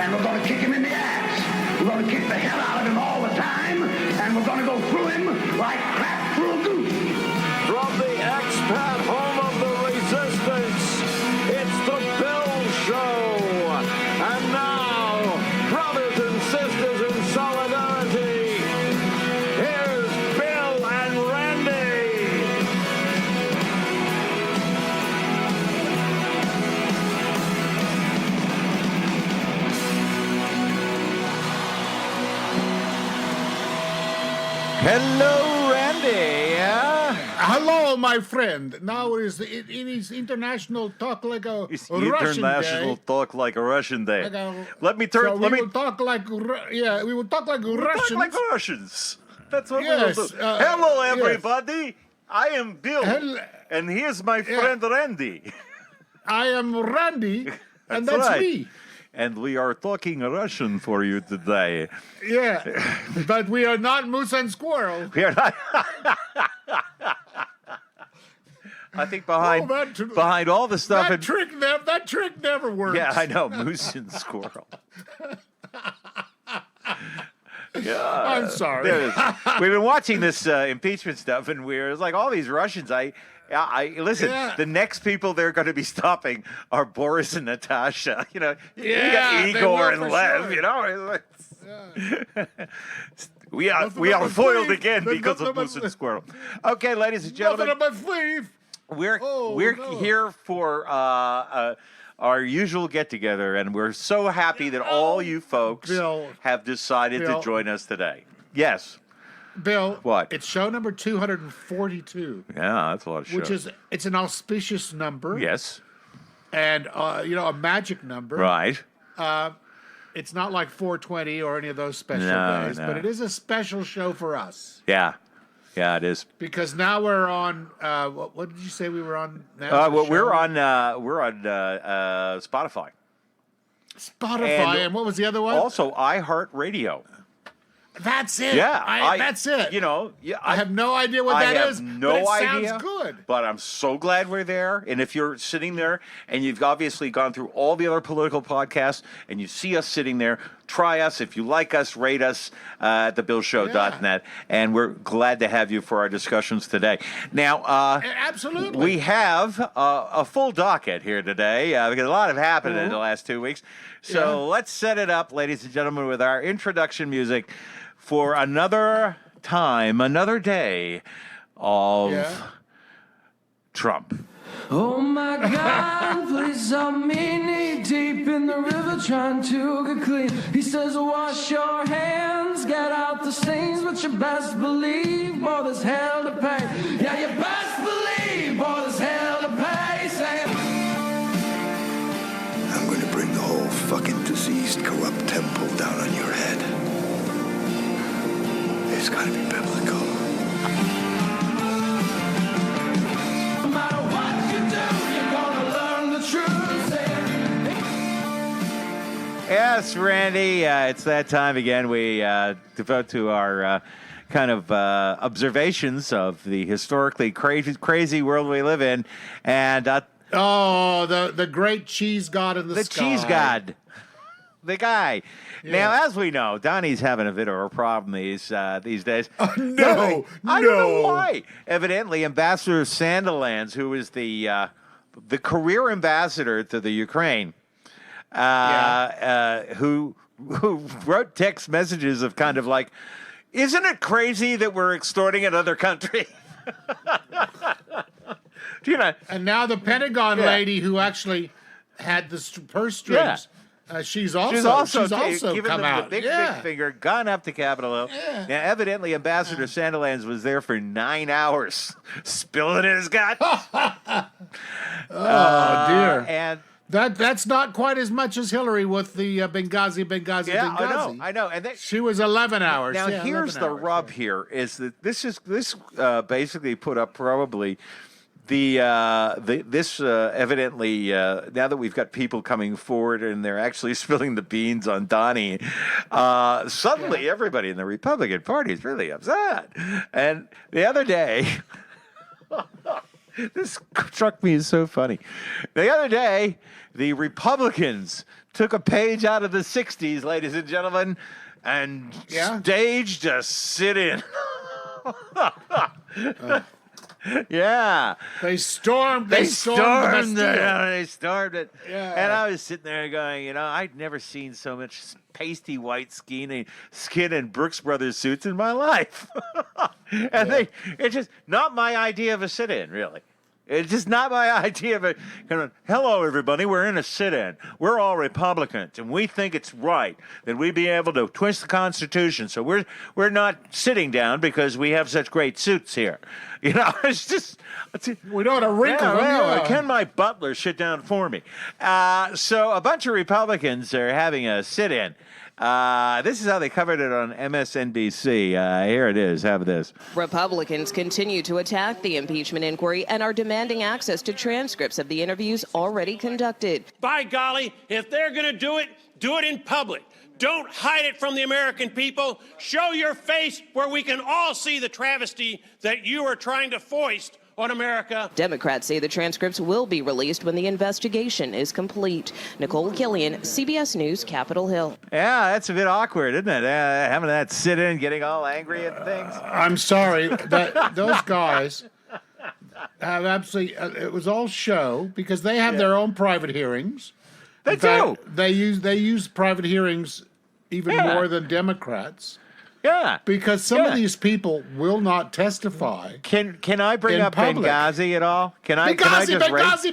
and we're going to kick him in the ass. We're going to kick the hell out of him all the time, and we're going to go through him like crap through a goose. From the expat home of the resistance, it's the Bill Show. And now, brothers and sisters in solidarity, here's Bill and Randy. Hello, Randy. Hello, my friend. Now it is international talk like a It's Russian international day. talk like a Russian day. Let me So turn. we will talk like we will talk like Russians. Talk like Russians. That's what Yes, we will do. Hello, yes. everybody. I am Bill, and here's my friend Randy. I am Randy, and that's right. me. And we are talking Russian for you today. Yeah, but we are not moose and squirrel. We are not. I think behind all the stuff. That trick never works. Yeah, I know, moose and squirrel. Yeah, I'm sorry. We've been watching this impeachment stuff, and it's like all these Russians. I listen. Yeah. The next people they're going to be stopping are Boris and Natasha. You got they Igor will and for Lev. sure. You know, we are Nothing foiled but again thief. because of Nothing moose but- and squirrel. Okay, ladies and gentlemen. Nothing but thief. We're no. here for our usual get together, and we're so happy that all you folks Bill, have decided to Bill. join us today. Yes. Bill, What? It's show number 242, Yeah, that's a lot of shit. which is it's an auspicious number. Yes. And a magic number. Right. It's not like 420 or any of those special No, days, no. but it is a special show for us Yeah. Yeah, it is. because now we're on. What did you say we were on? Now Well, the we're show? on Spotify. Spotify, and what was the other one? Also, iHeartRadio. That's it. Yeah, that's it. I have no idea what I that have is. no but it idea. Sounds good. But I'm so glad we're there. And if you're sitting there and you've obviously gone through all the other political podcasts and you see us sitting there, try us. If you like us, rate us at thebillshow.net. And we're glad to have you for our discussions today. Now, Absolutely. we have a full docket here today because a lot have happened in the last 2 weeks. So let's set it up, ladies and gentlemen, with our introduction music for another time, another day of Trump. Oh my God, please help me knee deep in the river trying to get clean. He says, wash your hands, get out the stains, but you best believe, boy, there's hell to pay. Yeah, you best believe, boy, there's hell to pay. Saying, I'm going to bring the whole fucking diseased, corrupt temple down on your head. It's got to be biblical. no matter what you do, you're gonna learn the truth. Saying, Yes, Randy, it's that time again. We devote to our kind of observations of the historically crazy world we live in. And the great cheese god in the the sky. cheese god, the guy. Now, as we know, Donny's having a bit of a problem these days. No, I don't know why. Evidently, Ambassador Sandilands, who is the career ambassador to the Ukraine, who wrote text messages of kind of like, "Isn't it crazy that we're extorting another country?" Do you know? And now the Pentagon lady who actually had the purse strings, she's also giving come them out. the big finger, gone up to Capitol Hill. Yeah. Now, evidently, Ambassador Sandilands was there for 9 hours, spilling his guts. Oh dear. And That's not quite as much as Hillary with the Benghazi. yeah, I know. And She was 11 hours. now Yeah, here's 11 the hours, rub. yeah. Here is that this basically put up probably this evidently now that we've got people coming forward and they're actually spilling the beans on Donny, suddenly everybody in the Republican Party is really upset. And the other day, This struck me as so funny. The other day, the Republicans took a page out of the 60s, ladies and gentlemen, and staged a sit-in. Yeah. They stormed the Bastille. They stormed it. Yeah. And I was sitting there going, I'd never seen so much pasty white skin and Brooks Brothers suits in my life. And it's just not my idea of a sit-in, really. It's just not my idea of a kind of, hello, everybody, we're in a sit-in. We're all Republicans, and we think it's right that we be able to twist the Constitution. So we're not sitting down because we have such great suits here. It's just... We don't want to wrinkle them. Can my butler sit down for me? So a bunch of Republicans are having a sit-in. This is how they covered it on MSNBC. Here it is. Have this. Republicans continue to attack the impeachment inquiry and are demanding access to transcripts of the interviews already conducted. By golly, if they're going to do it in public. Don't hide it from the American people. Show your face where we can all see the travesty that you are trying to foist on America. Democrats say the transcripts will be released when the investigation is complete. Nicole Killian, CBS News, Capitol Hill. Yeah, that's a bit awkward, isn't it? Having that sit-in, getting all angry at things. I'm sorry, but those guys have absolutely... it was all show because they have their own private hearings. They do. They use private hearings even more than Democrats. Yeah. Because some of these people will not testify. Can I bring up public. Benghazi at all? Can I just Benghazi.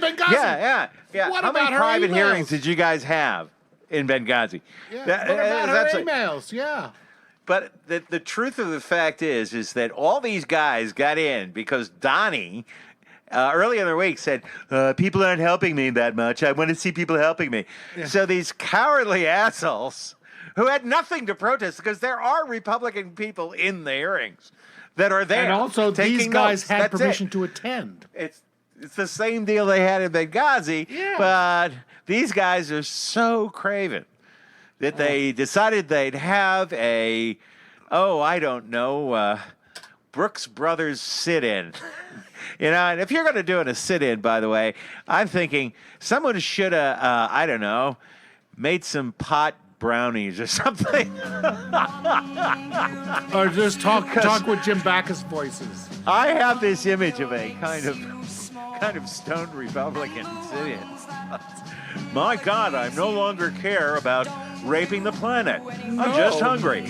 Yeah. What How about many her private emails? hearings did you guys have in Benghazi? Yeah. What about her emails? But the truth of the fact is that all these guys got in because Donny... earlier in the week said, people aren't helping me that much. I want to see people helping me. Yeah. So these cowardly assholes who had nothing to protest because there are Republican people in the hearings that are there. And also these guys notes. had That's permission it. to attend. It's the same deal they had in Benghazi, but these guys are so craven that they decided they'd have a, Brooks Brothers sit-in. And if you're going to do a sit-in, by the way, I'm thinking someone should have, made some pot brownies or something. Or just talk with Jim Backus voices. I have this image of a kind of stoned Republican sit-in. My God, I no longer care about raping the planet. I'm just hungry.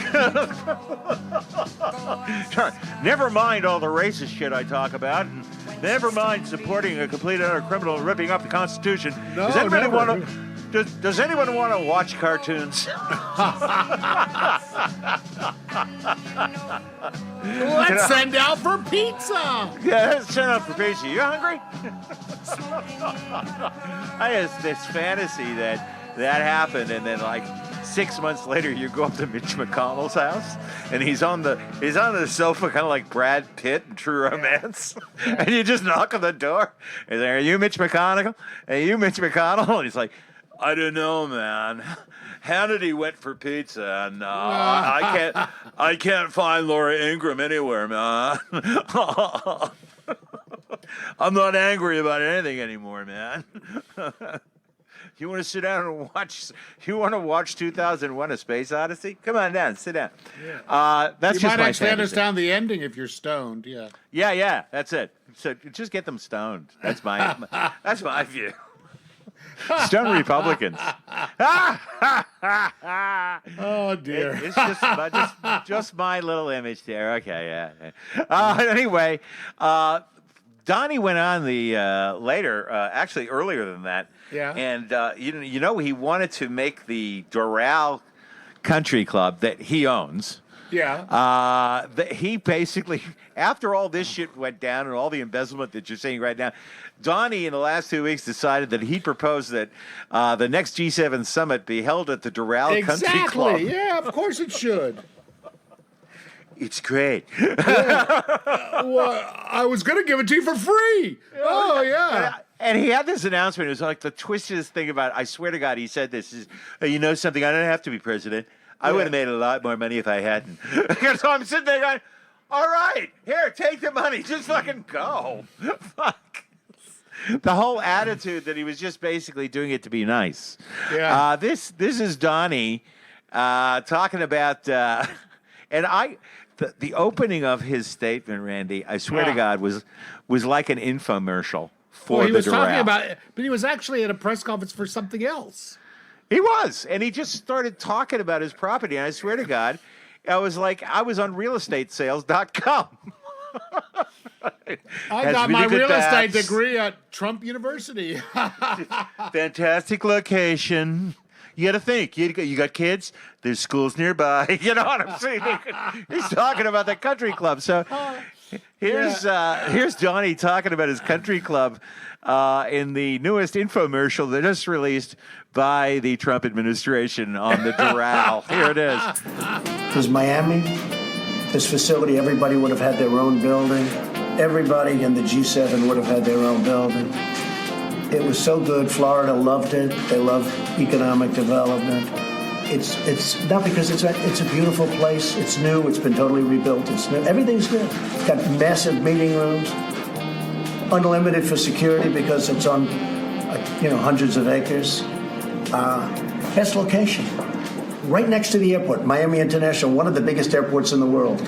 Never mind all the racist shit I talk about. And never mind supporting a complete and utter criminal and ripping up the Constitution. Does anyone want to watch cartoons? Let's send out for pizza. Yeah, let's send out for pizza. You hungry? I have this fantasy that happened, and then 6 months later, you go up to Mitch McConnell's house, and he's on the sofa, kind of like Brad Pitt in True Romance, and you just knock on the door, and are you Mitch McConnell? Are you Mitch McConnell? And he's like, I don't know, man. Hannity went for pizza, and I can't find Laura Ingraham anywhere, man. I'm not angry about anything anymore, man. You want to sit down and watch? You want to watch 2001: A Space Odyssey? Come on down, sit down. Yeah. That's you just might my actually fantasy. understand the ending if you're stoned. Yeah. Yeah. That's it. So just get them stoned. That's my view. Stoned Republicans. Oh dear. It's just my little image there. Okay, yeah. Anyway, Donny went on the actually earlier than that. Yeah. And he wanted to make the Doral Country Club that he owns. Yeah. He basically, after all this shit went down and all the embezzlement that you're seeing right now, Donny in the last 2 weeks decided that he proposed that the next G7 summit be held at the Doral Country Club. Exactly. Yeah, of course it should. It's great. Well, I was going to give it to you for free. Oh, yeah. And he had this announcement. It was like the twistedest thing about, I swear to God, he said this. You know something? I don't have to be president. I would have made a lot more money if I hadn't. So I'm sitting there going, all right, here, take the money. Just fucking go. Fuck. the whole attitude that he was just basically doing it to be nice. Yeah. This is Donny talking about, the opening of his statement, Randy, I swear to God, was like an infomercial for he the was talking Doral. about it, but he was actually at a press conference for something else. He was, and he just started talking about his property, and I swear to God, I was on realestatesales.com. I Has got my really good real estate bats. degree at Trump University. Fantastic location. You got to think. You got kids. There's schools nearby. You know what I'm saying? He's talking about the country club. So here's Donny talking about his country club in the newest infomercial that just released by the Trump administration on the Doral. Here it is. Because Miami, this facility, everybody would have had their own building. Everybody in the G7 would have had their own building. It was so good. Florida loved it. They love economic development. It's not because it's a beautiful place. It's new. It's been totally rebuilt. It's new. Everything's new. It's got massive meeting rooms, unlimited for security because it's on, hundreds of acres. Best location, right next to the airport, Miami International, one of the biggest airports in the world.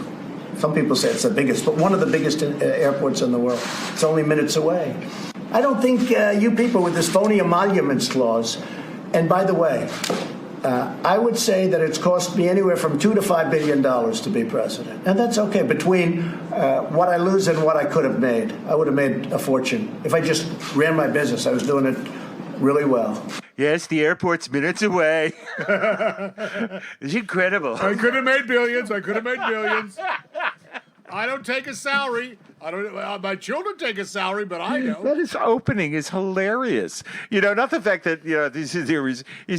Some people say it's the biggest, but one of the biggest airports in the world. It's only minutes away. I don't think you people with this phony emoluments clause, and by the way, I would say that it's cost me anywhere from $2 to $5 billion to be president. And that's okay. Between what I lose and what I could have made, I would have made a fortune. If I just ran my business, I was doing it really well. Yes, the airport's minutes away. It's incredible. I could have made billions. I don't take a salary. My children take a salary, but I don't. That is opening is hilarious. Not the fact that, he's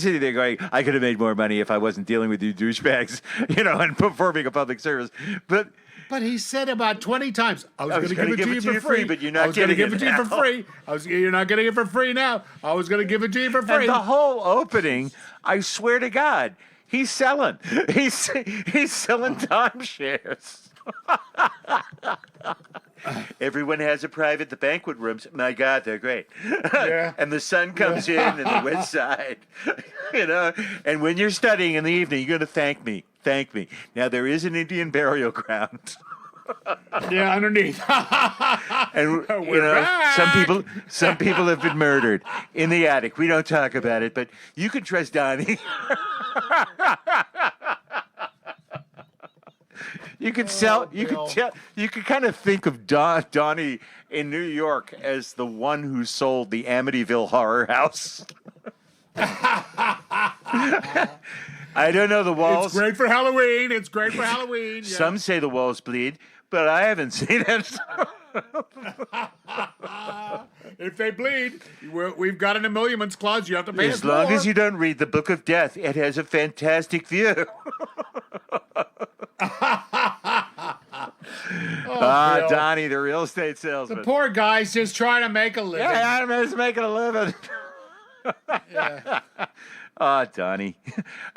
sitting there going, I could have made more money if I wasn't dealing with you douchebags, and performing a public service. But he said about 20 times, I was going to give it to you for free, but you're not getting it to you for free. You're not getting it for free now. I was going to give it to you for free. And the whole opening, I swear to God, he's selling. He's selling timeshares. Everyone has a private, the banquet rooms. My God, they're great. Yeah. And the sun comes in and the west side, And when you're studying in the evening, you're going to thank me. Thank me. Now, there is an Indian burial ground. Yeah, underneath. And back. some people have been murdered in the attic. We don't talk about it, but you can trust Donny. You could sell. You could tell. You could kind of think of Donny in New York as the one who sold the Amityville Horror House. I don't know the walls. It's great for Halloween. Yeah. Some say the walls bleed, but I haven't seen it. If they bleed, we've got an emoluments clause. You have to pay us As long more. as you don't read the Book of Death, it has a fantastic view. Bill. Donny, the real estate salesman. The poor guy's just trying to make a living. Yeah, I'm just making a living. Yeah. Donny.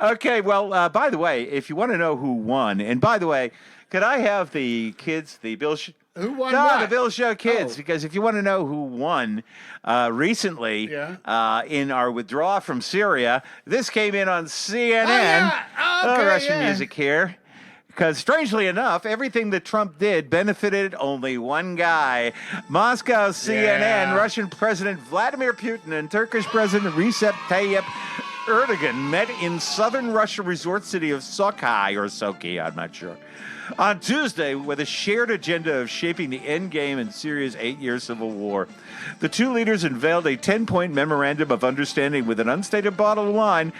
Okay, well, by the way, if you want to know who won, and by the way, could I have the kids, the Bill Show? Who won No, what? the Bill Show kids, Oh. because if you want to know who won recently in our withdrawal from Syria, this came in on CNN. Russian music here. Because strangely enough, everything that Trump did benefited only one guy. Moscow CNN, Russian President Vladimir Putin and Turkish President Recep Tayyip Erdogan met in southern Russia resort city of Sochi, I'm not sure, on Tuesday with a shared agenda of shaping the end game in Syria's 8-year civil war. The two leaders unveiled a 10-point memorandum of understanding with an unstated bottom line: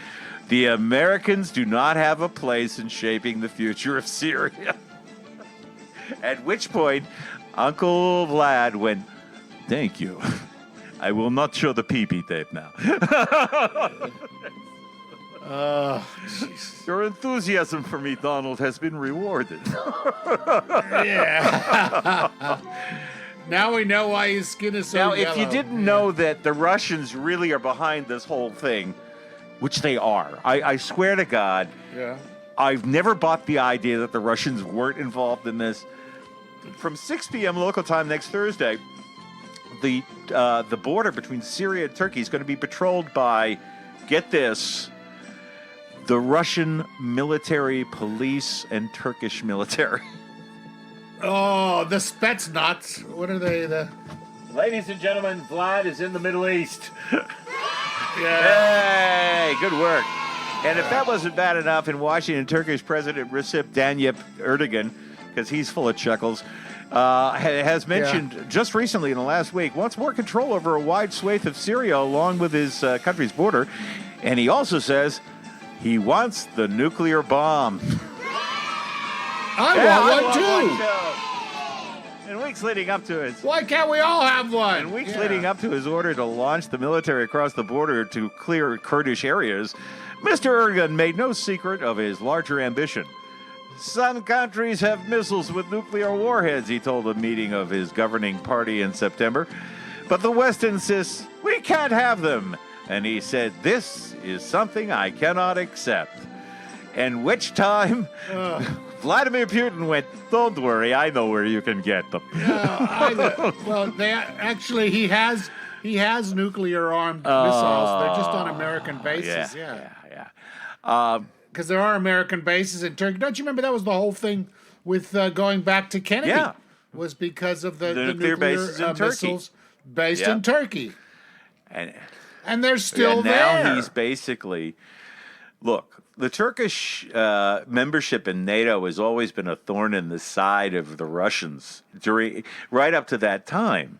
the Americans do not have a place in shaping the future of Syria. At which point, Uncle Vlad went, "Thank you. I will not show the pee-pee tape now." Your enthusiasm for me, Donald, has been rewarded. Yeah. Now we know why his skin is so Now, yellow. if you didn't know that the Russians really are behind this whole thing, which they are, I swear to God, I've never bought the idea that the Russians weren't involved in this. From 6 p.m. local time next Thursday, the border between Syria and Turkey is going to be patrolled by, get this, the Russian military police and Turkish military. Oh, the Spetsnaz. What are they? Ladies and gentlemen, Vlad is in the Middle East. Yeah. Hey, good work. And if that wasn't bad enough, in Washington, Turkish President Recep Tayyip Erdogan, because he's full of chuckles, has mentioned just recently in the last week, wants more control over a wide swathe of Syria along with his country's border. And he also says he wants the nuclear bomb. I want one too. In weeks leading up to his... Why can't we all have one? In weeks leading up to his order to launch the military across the border to clear Kurdish areas, Mr. Erdogan made no secret of his larger ambition. Some countries have missiles with nuclear warheads, he told a meeting of his governing party in September. But the West insists we can't have them. And he said, this is something I cannot accept. And which time... Vladimir Putin went, don't worry, I know where you can get them. Well, he has nuclear armed missiles. They're just on American bases. Yeah. Because there are American bases in Turkey. Don't you remember that was the whole thing with going back to Kennedy? Yeah. Was because of the nuclear bases in Turkey. Missiles based in Turkey. And they're still now there. He's basically... Look, the Turkish membership in NATO has always been a thorn in the side of the Russians right up to that time,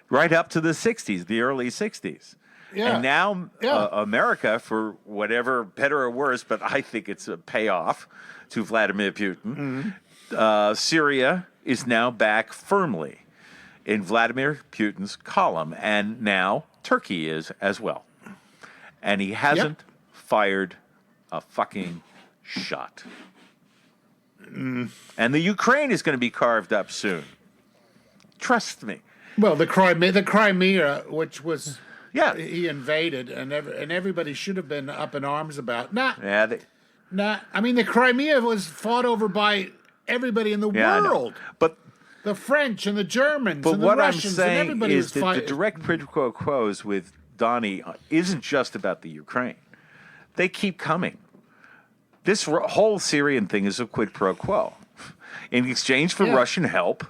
right up to the 60s, the early 60s. Yeah. And now America, for whatever, better or worse, but I think it's a payoff to Vladimir Putin, Syria is now back firmly in Vladimir Putin's column, and now Turkey is as well. And he hasn't fired a fucking shot. And the Ukraine is going to be carved up soon. Trust me. Well, the Crimea, which was he invaded, and everybody should have been up in arms about. I mean, the Crimea was fought over by everybody in the world. But the French and the Germans and the what Russians I'm saying and everybody is was that fighting. the direct quid pro quos with Donny isn't just about the Ukraine. They keep coming. This whole Syrian thing is a quid pro quo. In exchange for Russian help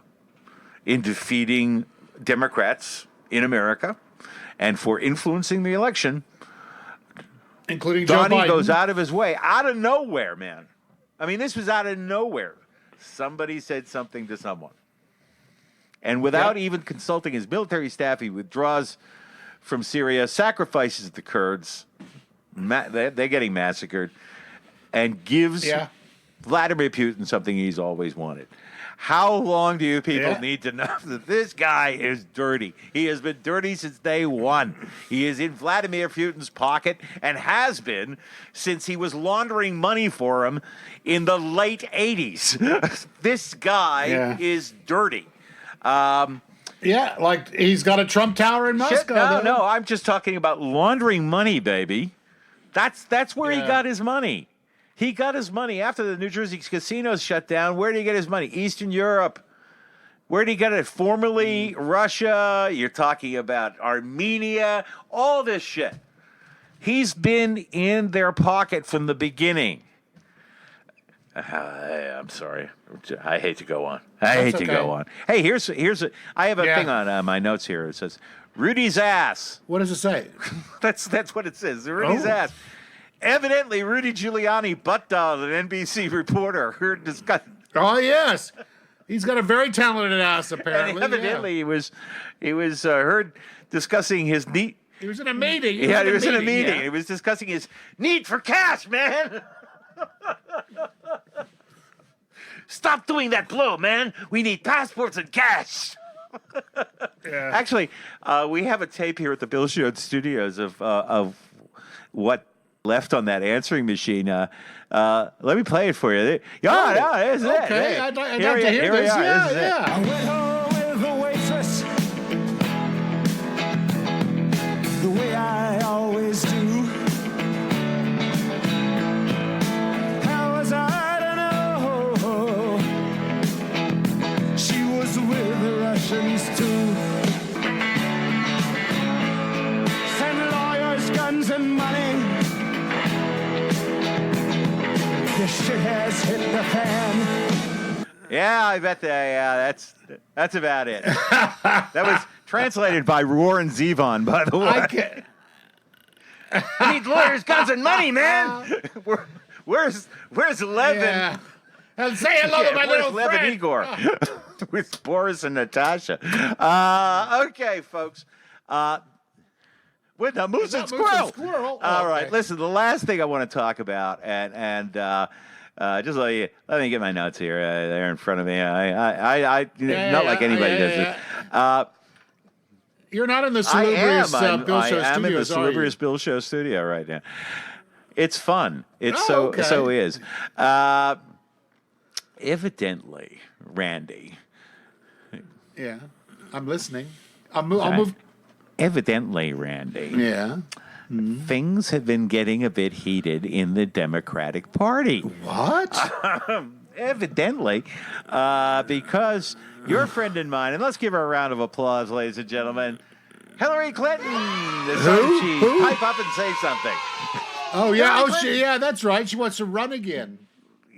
in defeating Democrats in America and for influencing the election, including Donny Joe Biden. goes out of his way, out of nowhere, man. I mean, this was out of nowhere. Somebody said something to someone. And without even consulting his military staff, he withdraws from Syria, sacrifices the Kurds, they're getting massacred, and gives Vladimir Putin something he's always wanted. How long do you people need to know that this guy is dirty? He has been dirty since day one. He is in Vladimir Putin's pocket and has been since he was laundering money for him in the late 80s. This guy is dirty. Like he's got a Trump Tower in Moscow. No, I'm just talking about laundering money, baby. That's where he got his money. He got his money after the New Jersey casinos shut down. Where did he get his money? Eastern Europe. Where did he get it? Formerly Russia. You're talking about Armenia. All this shit. He's been in their pocket from the beginning. I'm sorry. I hate to go on. I hate to go on. Hey, here's I have a thing on my notes here. It says, Rudy's ass. What does it say? That's what it says. Rudy's ass. Evidently, Rudy Giuliani butt-dialed an NBC reporter heard discussing. Oh, yes. He's got a very talented ass, apparently. And evidently, he was heard discussing his need. He was in a meeting. He was in a meeting. He was discussing his need for cash, man. Stop doing that blow, man. We need passports and cash. Actually, we have a tape here at the Bill Show Studios of what left on that answering machine. Let me play it for you. This is it. Okay, I'd like to hear this. I went home with the waitress, the way I always do. How was I to know she was with the Russians too? has hit the fan. Yeah, I bet that's about it. That was translated by Warren Zevon, by the way. We need lawyers, guns, and money, man. Where's Levin? Yeah. And say hello to my little Levin friend. Igor with Boris and Natasha. Okay, folks. With the moose and squirrel. All right, listen. The last thing I want to talk about, and just let me get my notes here. They're in front of me. Not like anybody does this. You're not in the Salubrious Bill Show studios, I'm in the Salubrious Bill Show studio right now. It's fun. It's so is. Evidently, Randy. Yeah, I'm listening. I'll move. Evidently, Randy. Yeah. Things have been getting a bit heated in the Democratic Party. What? Evidently, because your friend and mine, and let's give her a round of applause, ladies and gentlemen, Hillary Clinton. Who? Pipe up and say something. Oh, yeah. That's right. She wants to run again.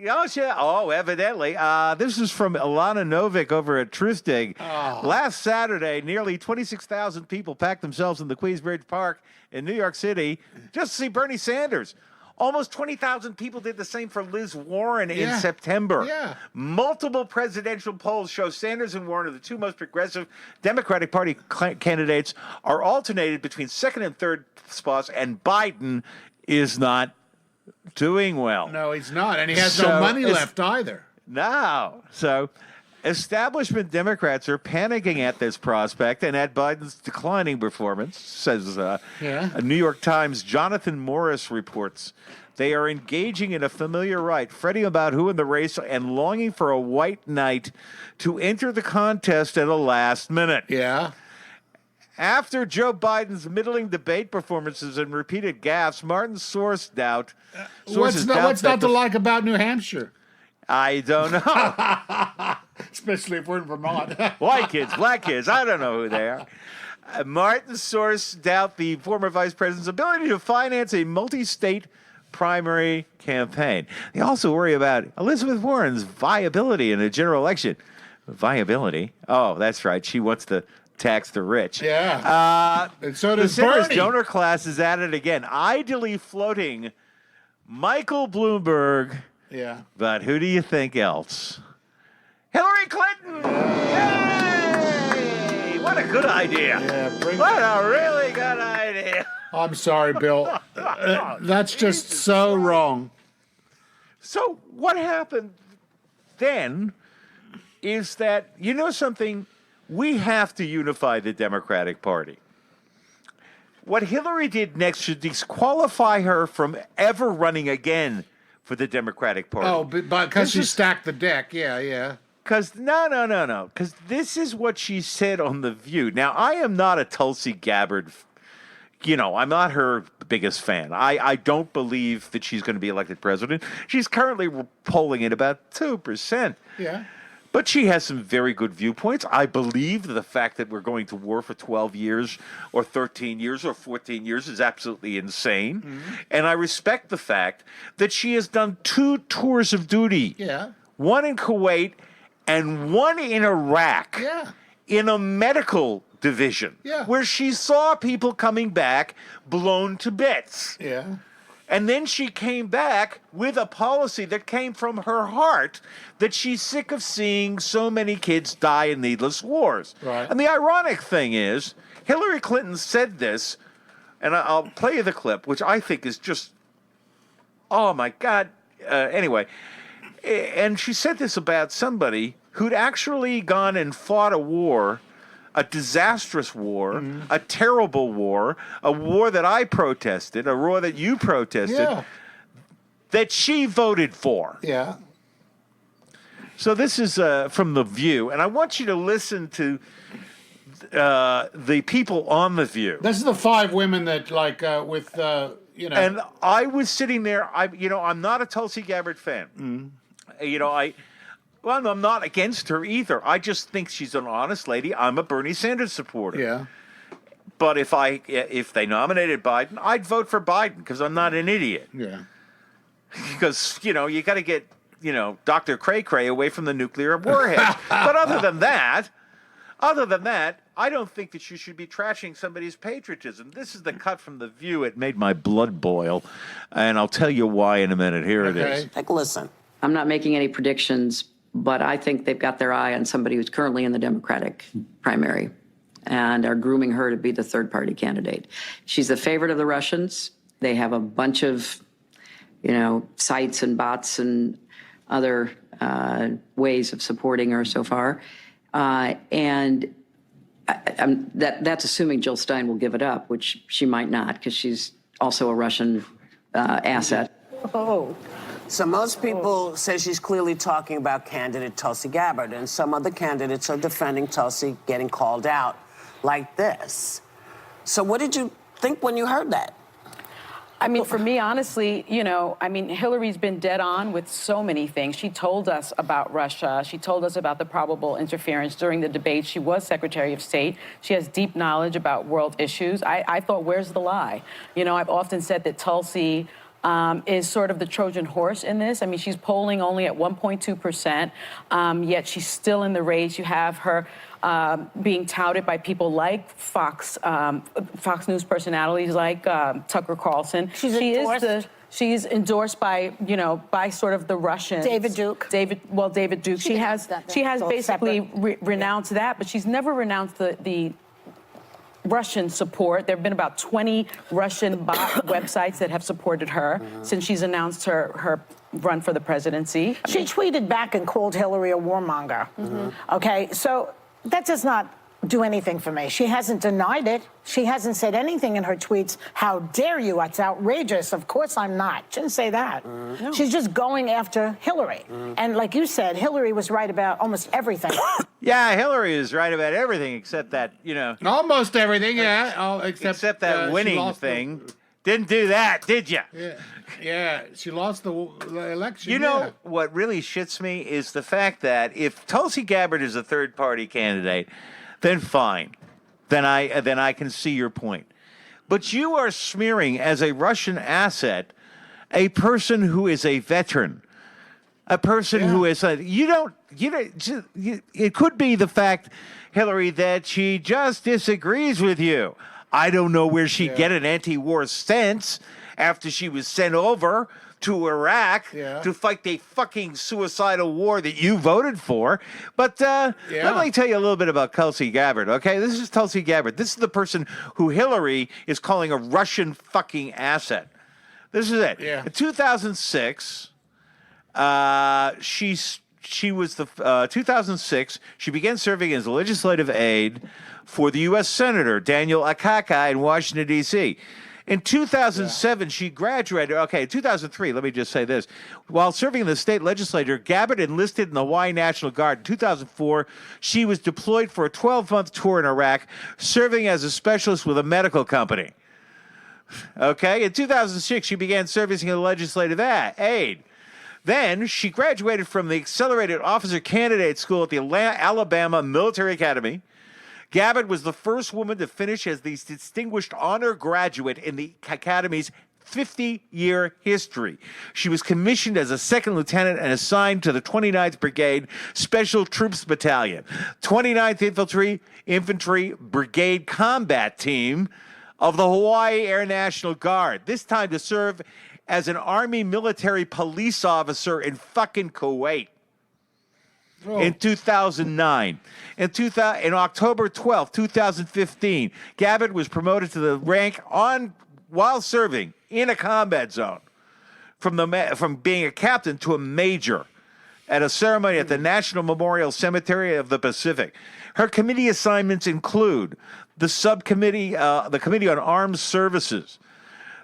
Oh, evidently. This is from Ilana Novick over at Truth Dig. Oh. Last Saturday, nearly 26,000 people packed themselves in the Queensbridge Park in New York City just to see Bernie Sanders. Almost 20,000 people did the same for Liz Warren in September. Yeah. Multiple presidential polls show Sanders and Warren are the two most progressive Democratic Party candidates, are alternated between second and third spots, and Biden is not doing well. No, he's not. And he has no money left either. No. So establishment Democrats are panicking at this prospect and at Biden's declining performance, says a New York Times. Jonathan Morris reports. They are engaging in a familiar rite, fretting about who in the race and longing for a white knight to enter the contest at the last minute. Yeah. After Joe Biden's middling debate performances and repeated gaffes, Martin sources doubt. What's not to like about New Hampshire? I don't know. Especially if we're in Vermont. White kids, black kids, I don't know who they are. Martin's source doubt the former vice president's ability to finance a multi-state primary campaign. They also worry about Elizabeth Warren's viability in a general election. Viability? Oh, that's right. She wants to tax the rich. Yeah. And so does the Sanders Bernie. donor class is at it again, idly floating Michael Bloomberg. Yeah. But who do you think else? Hillary Clinton! Yay! What a good idea. Yeah, what a really good idea. I'm sorry, Bill. That's just so wrong. So what happened then is that, you know something? We have to unify the Democratic Party. What Hillary did next should disqualify her from ever running again for the Democratic Party. Oh, because she stacked the deck. Yeah. Because, no. Because this is what she said on The View. Now, I am not a Tulsi Gabbard. I'm not her biggest fan. I don't believe that she's going to be elected president. She's currently polling at about 2%. Yeah. But she has some very good viewpoints. I believe the fact that we're going to war for 12 years or 13 years or 14 years is absolutely insane. Mm-hmm. And I respect the fact that she has done 2 tours of duty. Yeah. One in Kuwait and one in Iraq. Yeah. In a medical division. Yeah. Where she saw people coming back blown to bits. Yeah. And then she came back with a policy that came from her heart that she's sick of seeing so many kids die in needless wars. Right. And the ironic thing is, Hillary Clinton said this, and I'll play you the clip, which I think is just, oh my God. Anyway, and she said this about somebody who'd actually gone and fought a war, a disastrous war, a terrible war, a war that I protested, a war that you protested, that she voted for. Yeah. So this is from The View, and I want you to listen to the people on The View. This is the 5 women that, And I was sitting there, I'm not a Tulsi Gabbard fan. I'm not against her either. I just think she's an honest lady. I'm a Bernie Sanders supporter. Yeah. But if they nominated Biden, I'd vote for Biden because I'm not an idiot. Yeah. Because, you got to get Dr. Cray Cray away from the nuclear warheads. But other than that, I don't think that you should be trashing somebody's patriotism. This is the cut from The View. It made my blood boil, and I'll tell you why in a minute. Here it is. Like, listen. I'm not making any predictions, but I think they've got their eye on somebody who's currently in the Democratic primary and are grooming her to be the third-party candidate. She's the favorite of the Russians. They have a bunch of, sites and bots and other ways of supporting her so far. And that's assuming Jill Stein will give it up, which she might not, because she's also a Russian asset. Oh. So most people say she's clearly talking about candidate Tulsi Gabbard, and some other candidates are defending Tulsi getting called out like this. So what did you think when you heard that? I mean, for me, honestly, Hillary's been dead on with so many things. She told us about Russia. She told us about the probable interference during the debate. She was Secretary of State. She has deep knowledge about world issues. I thought, where's the lie? I've often said that Tulsi is sort of the Trojan horse in this. I mean, she's polling only at 1.2%, yet she's still in the race. You have her being touted by people like Fox News personalities like Tucker Carlson. She's endorsed by, by sort of the Russians. David Duke. David Duke. She has basically renounced that, but she's never renounced the Russian support. There have been about 20 Russian bot websites that have supported her since she's announced her run for the presidency. She tweeted back and called Hillary a warmonger. Okay, so that does not do anything for me. She hasn't denied it. She hasn't said anything in her tweets. How dare you? That's outrageous. Of course I'm not. She didn't say that. No. She's just going after Hillary. And like you said, Hillary was right about almost everything. Yeah, Hillary is right about everything except that, Almost everything, yeah. Except that winning thing. Didn't do that, did you? Yeah, she lost the election. What really shits me is the fact that if Tulsi Gabbard is a third-party candidate, then fine. Then I can see your point. But you are smearing as a Russian asset a person who is a veteran, a person who is it could be the fact, Hillary, that she just disagrees with you. I don't know where she'd get an anti-war sense after she was sent over to Iraq to fight the fucking suicidal war that you voted for. But let me tell you a little bit about Tulsi Gabbard, okay? This is Tulsi Gabbard. This is the person who Hillary is calling a Russian fucking asset. This is it. In 2006, she was the 2006. She began serving as a legislative aide for the U.S. Senator Daniel Akaka in Washington, D.C. In 2007, she graduated. Okay, in 2003, let me just say this. While serving in the state legislature, Gabbard enlisted in the Hawaii National Guard. In 2004, she was deployed for a 12-month tour in Iraq, serving as a specialist with a medical company. Okay, in 2006, she began servicing as a legislative aide. Then she graduated from the Accelerated Officer Candidate School at the Alabama Military Academy. Gabbard was the first woman to finish as the distinguished honor graduate in the Academy's 50-year history. She was commissioned as a second lieutenant and assigned to the 29th Brigade Special Troops Battalion, 29th Infantry Brigade Combat Team of the Hawaii Air National Guard, this time to serve as an Army military police officer in fucking Kuwait. In 2009. In October 12, 2015, Gabbard was promoted to the rank while serving in a combat zone from being a captain to a major at a ceremony at the National Memorial Cemetery of the Pacific. Her committee assignments include the Committee on Armed Services,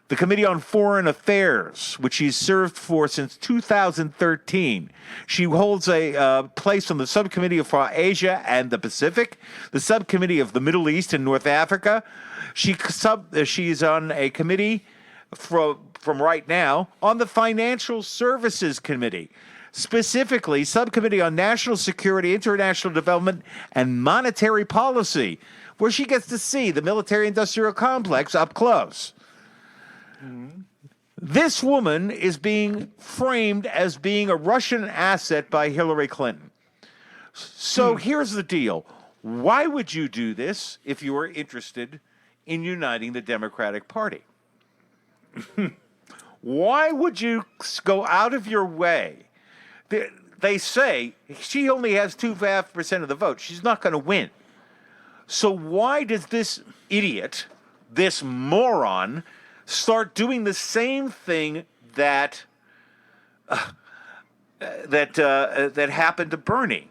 the Committee on Foreign Affairs, which she's served for since 2013. She holds a place on the Subcommittee for Asia and the Pacific, the Subcommittee of the Middle East and North Africa. She's on a committee from right now on the Financial Services Committee, specifically Subcommittee on National Security, International Development, and Monetary Policy, where she gets to see the military-industrial complex up close. This woman is being framed as being a Russian asset by Hillary Clinton. So here's the deal. Why would you do this if you were interested in uniting the Democratic Party? Why would you go out of your way? They say she only has 2.5% of the vote. She's not going to win. So why does this idiot, this moron, start doing the same thing that happened to Bernie?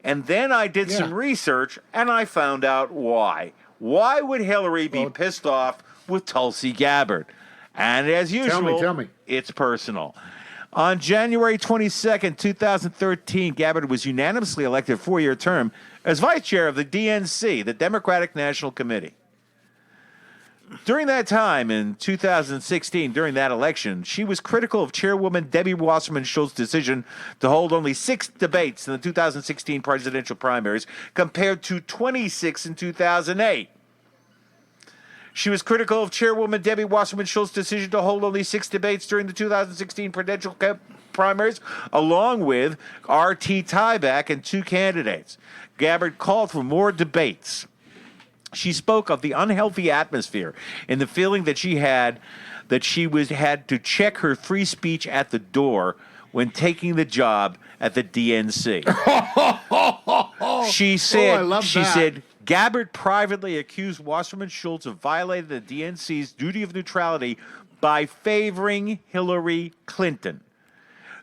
And then I did some research, and I found out why. Why would Hillary be pissed off with Tulsi Gabbard? And as usual, tell me. It's personal. On January 22nd, 2013, Gabbard was unanimously elected a 4-year term as vice chair of the DNC, the Democratic National Committee. During that time, in 2016, during that election, she was critical of Chairwoman Debbie Wasserman Schultz's decision to hold only 6 debates in the 2016 presidential primaries, compared to 26 in 2008. She was critical of Chairwoman Debbie Wasserman Schultz's decision to hold only 6 debates during the 2016 presidential primaries, along with R.T. Tieback and 2 candidates. Gabbard called for more debates. She spoke of the unhealthy atmosphere and the feeling that she had to check her free speech at the door when taking the job at the DNC. She said, Gabbard privately accused Wasserman Schultz of violating the DNC's duty of neutrality by favoring Hillary Clinton.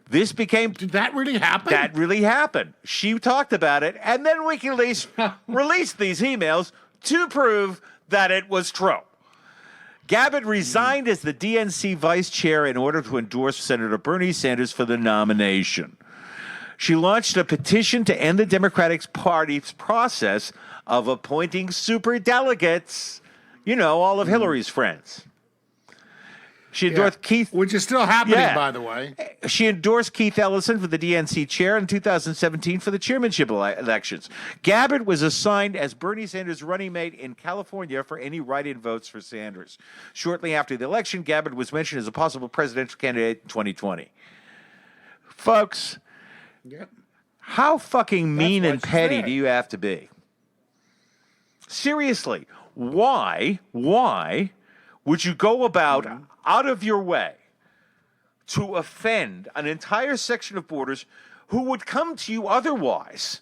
This became... Did that really happen? That really happened. She talked about it, and then WikiLeaks released these emails to prove that it was true. Gabbard resigned as the DNC vice chair in order to endorse Senator Bernie Sanders for the nomination. She launched a petition to end the Democratic Party's process of appointing superdelegates, all of Hillary's friends. She endorsed Keith... Which is still happening, by the way. She endorsed Keith Ellison for the DNC chair in 2017 for the chairmanship elections. Gabbard was assigned as Bernie Sanders' running mate in California for any write-in votes for Sanders. Shortly after the election, Gabbard was mentioned as a possible presidential candidate in 2020. Folks, how fucking mean and petty do you have to be? Seriously, why would you go about out of your way to offend an entire section of voters who would come to you otherwise?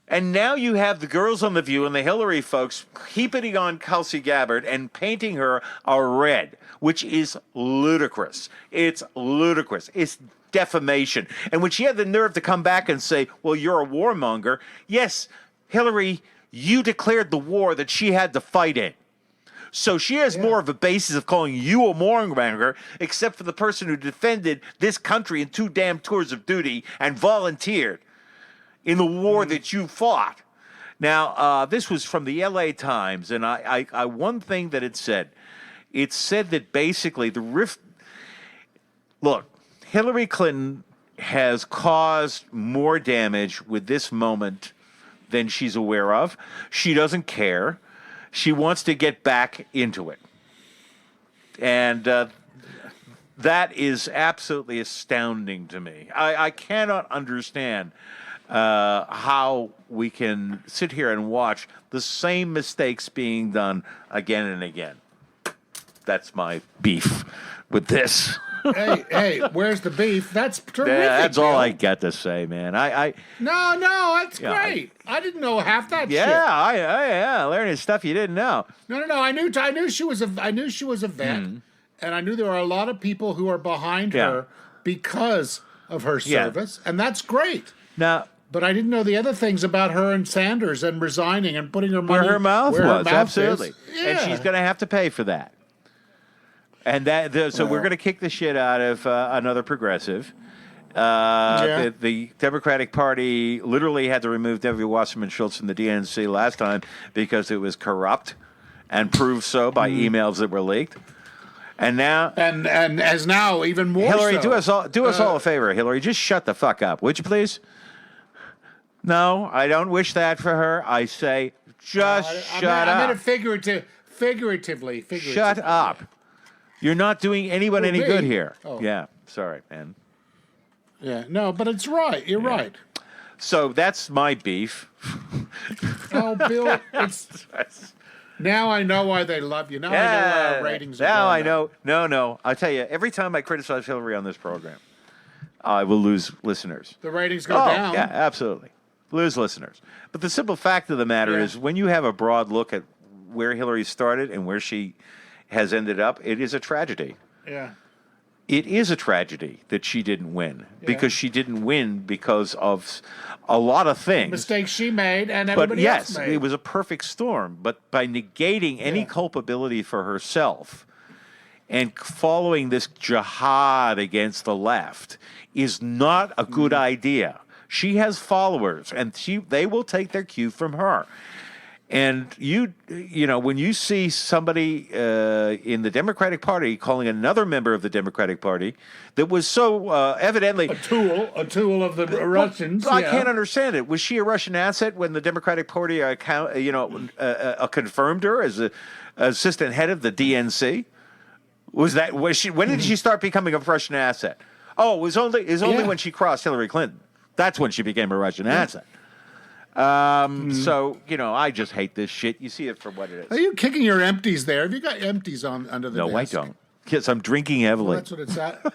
And now you have the girls on The View and the Hillary folks heaping on Tulsi Gabbard and painting her a red, which is ludicrous. It's ludicrous. It's defamation. And when she had the nerve to come back and say, well, you're a warmonger, yes, Hillary, you declared the war that she had to fight in. So she has more of a basis of calling you a warmonger, except for the person who defended this country in 2 damn tours of duty and volunteered in the war that you fought. Now, this was from the L.A. Times, and I one thing that it said that basically the rift... Look, Hillary Clinton has caused more damage with this moment than she's aware of. She doesn't care. She wants to get back into it. And that is absolutely astounding to me. I cannot understand how we can sit here and watch the same mistakes being done again and again. That's my beef with this. hey, where's the beef? That's terrific. Yeah, that's all I got to say, man. No, that's great. I didn't know half that shit. Yeah, learning stuff you didn't know. No. I knew she was a vet, and I knew there are a lot of people who are behind her because of her service, and that's great. Now, but I didn't know the other things about her and Sanders and resigning and putting her money where her mouth was. Absolutely, yeah. And she's going to have to pay for that. And so we're going to kick the shit out of another progressive. The Democratic Party literally had to remove Debbie Wasserman Schultz from the DNC last time because it was corrupt, and proved so by emails that were leaked. And now, and as now even more. Hillary, so. do us all a favor, Hillary. Just shut the fuck up, would you please? No, I don't wish that for her. I say, just shut up. I meant it figuratively. Shut up. You're not doing anyone any good here. Oh. Yeah, sorry, man. Yeah, no, but it's right. You're right. So that's my beef. Oh, Bill, now I know why they love you. Now I know why our ratings are Now I going up. know. No. I tell you, every time I criticize Hillary on this program, I will lose listeners. The ratings go down. Yeah, absolutely. Lose listeners. But the simple fact of the matter is when you have a broad look at where Hillary started and where she has ended up, it is a tragedy. Yeah. It is a tragedy that she didn't win because she didn't win because of a lot of things. Mistakes she made and everybody else else made. it was a perfect storm. But by negating any culpability for herself and following this jihad against the left is not a good idea. She has followers, and they will take their cue from her. And you know, when you see somebody in the Democratic Party calling another member of the Democratic Party that was so evidently a tool of the Russians. I can't understand it. Was she a Russian asset when the Democratic Party, confirmed her as the assistant head of the DNC? Was she? When did she start becoming a Russian asset? Oh, it was only when she crossed Hillary Clinton. That's when she became a Russian asset. So, I just hate this shit. You see it for what it is. Are you kicking your empties there? Have you got empties under the desk? No, I don't. Yes, I'm drinking heavily. Well, that's what it's at.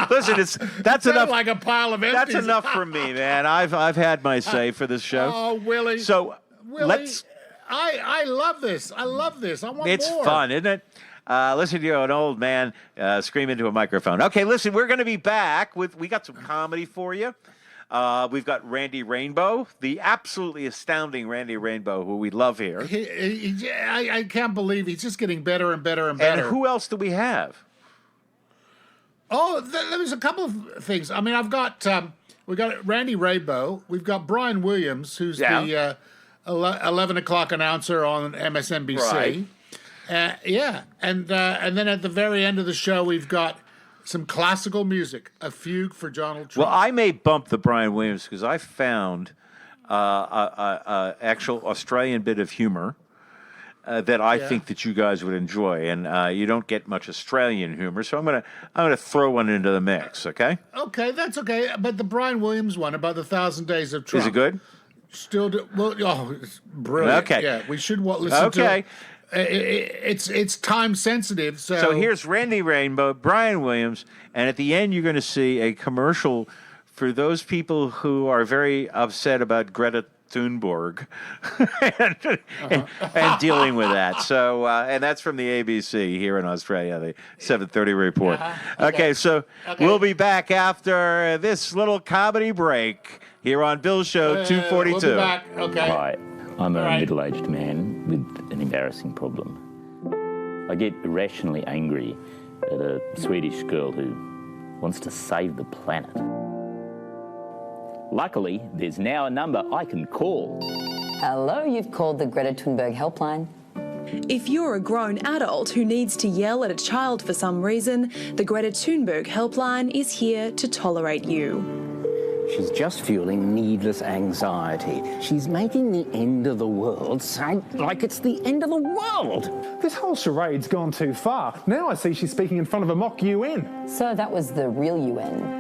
Listen, that's enough. Like a pile of empties. That's enough for me, man. I've had my say for this show. Oh, Willie. So let's. I love this. I want more. It's fun, isn't it? Listen to an old man scream into a microphone. Okay, listen, we're going to be back we got some comedy for you. We've got Randy Rainbow, the absolutely astounding Randy Rainbow, who we love here. I can't believe he's just getting better and better and better. And who else do we have? Oh, there was a couple of things. I mean, we got Randy Rainbow. We've got Brian Williams, who's the 11 o'clock announcer on MSNBC. Right. And then at the very end of the show, we've got some classical music, a fugue for Donald Trump. Well, I may bump the Brian Williams because I found a actual Australian bit of humor that I think that you guys would enjoy, and you don't get much Australian humor, so I'm gonna throw one into the mix. Okay. Okay, that's okay. But the Brian Williams one about the 1,000 Days of Trump. Is it good? It's brilliant. Okay. Yeah, we should listen to it. It's time sensitive. So here's Randy Rainbow, Brian Williams, and at the end you're going to see a commercial for those people who are very upset about Greta Thunberg and dealing with that. So and that's from the ABC here in Australia, the 7:30 report. Okay, so we'll be back after this little comedy break here on Bill's Show 242. We'll be back. Okay. Hi. I'm a middle-aged man with an embarrassing problem. I get irrationally angry at a Swedish girl who wants to save the planet. Luckily, there's now a number I can call. Hello, you've called the Greta Thunberg helpline. If you're a grown adult who needs to yell at a child for some reason, the Greta Thunberg helpline is here to tolerate you. She's just fueling needless anxiety. She's making the end of the world sound like it's the end of the world. This whole charade's gone too far. Now I see she's speaking in front of a mock UN. So that was the real UN.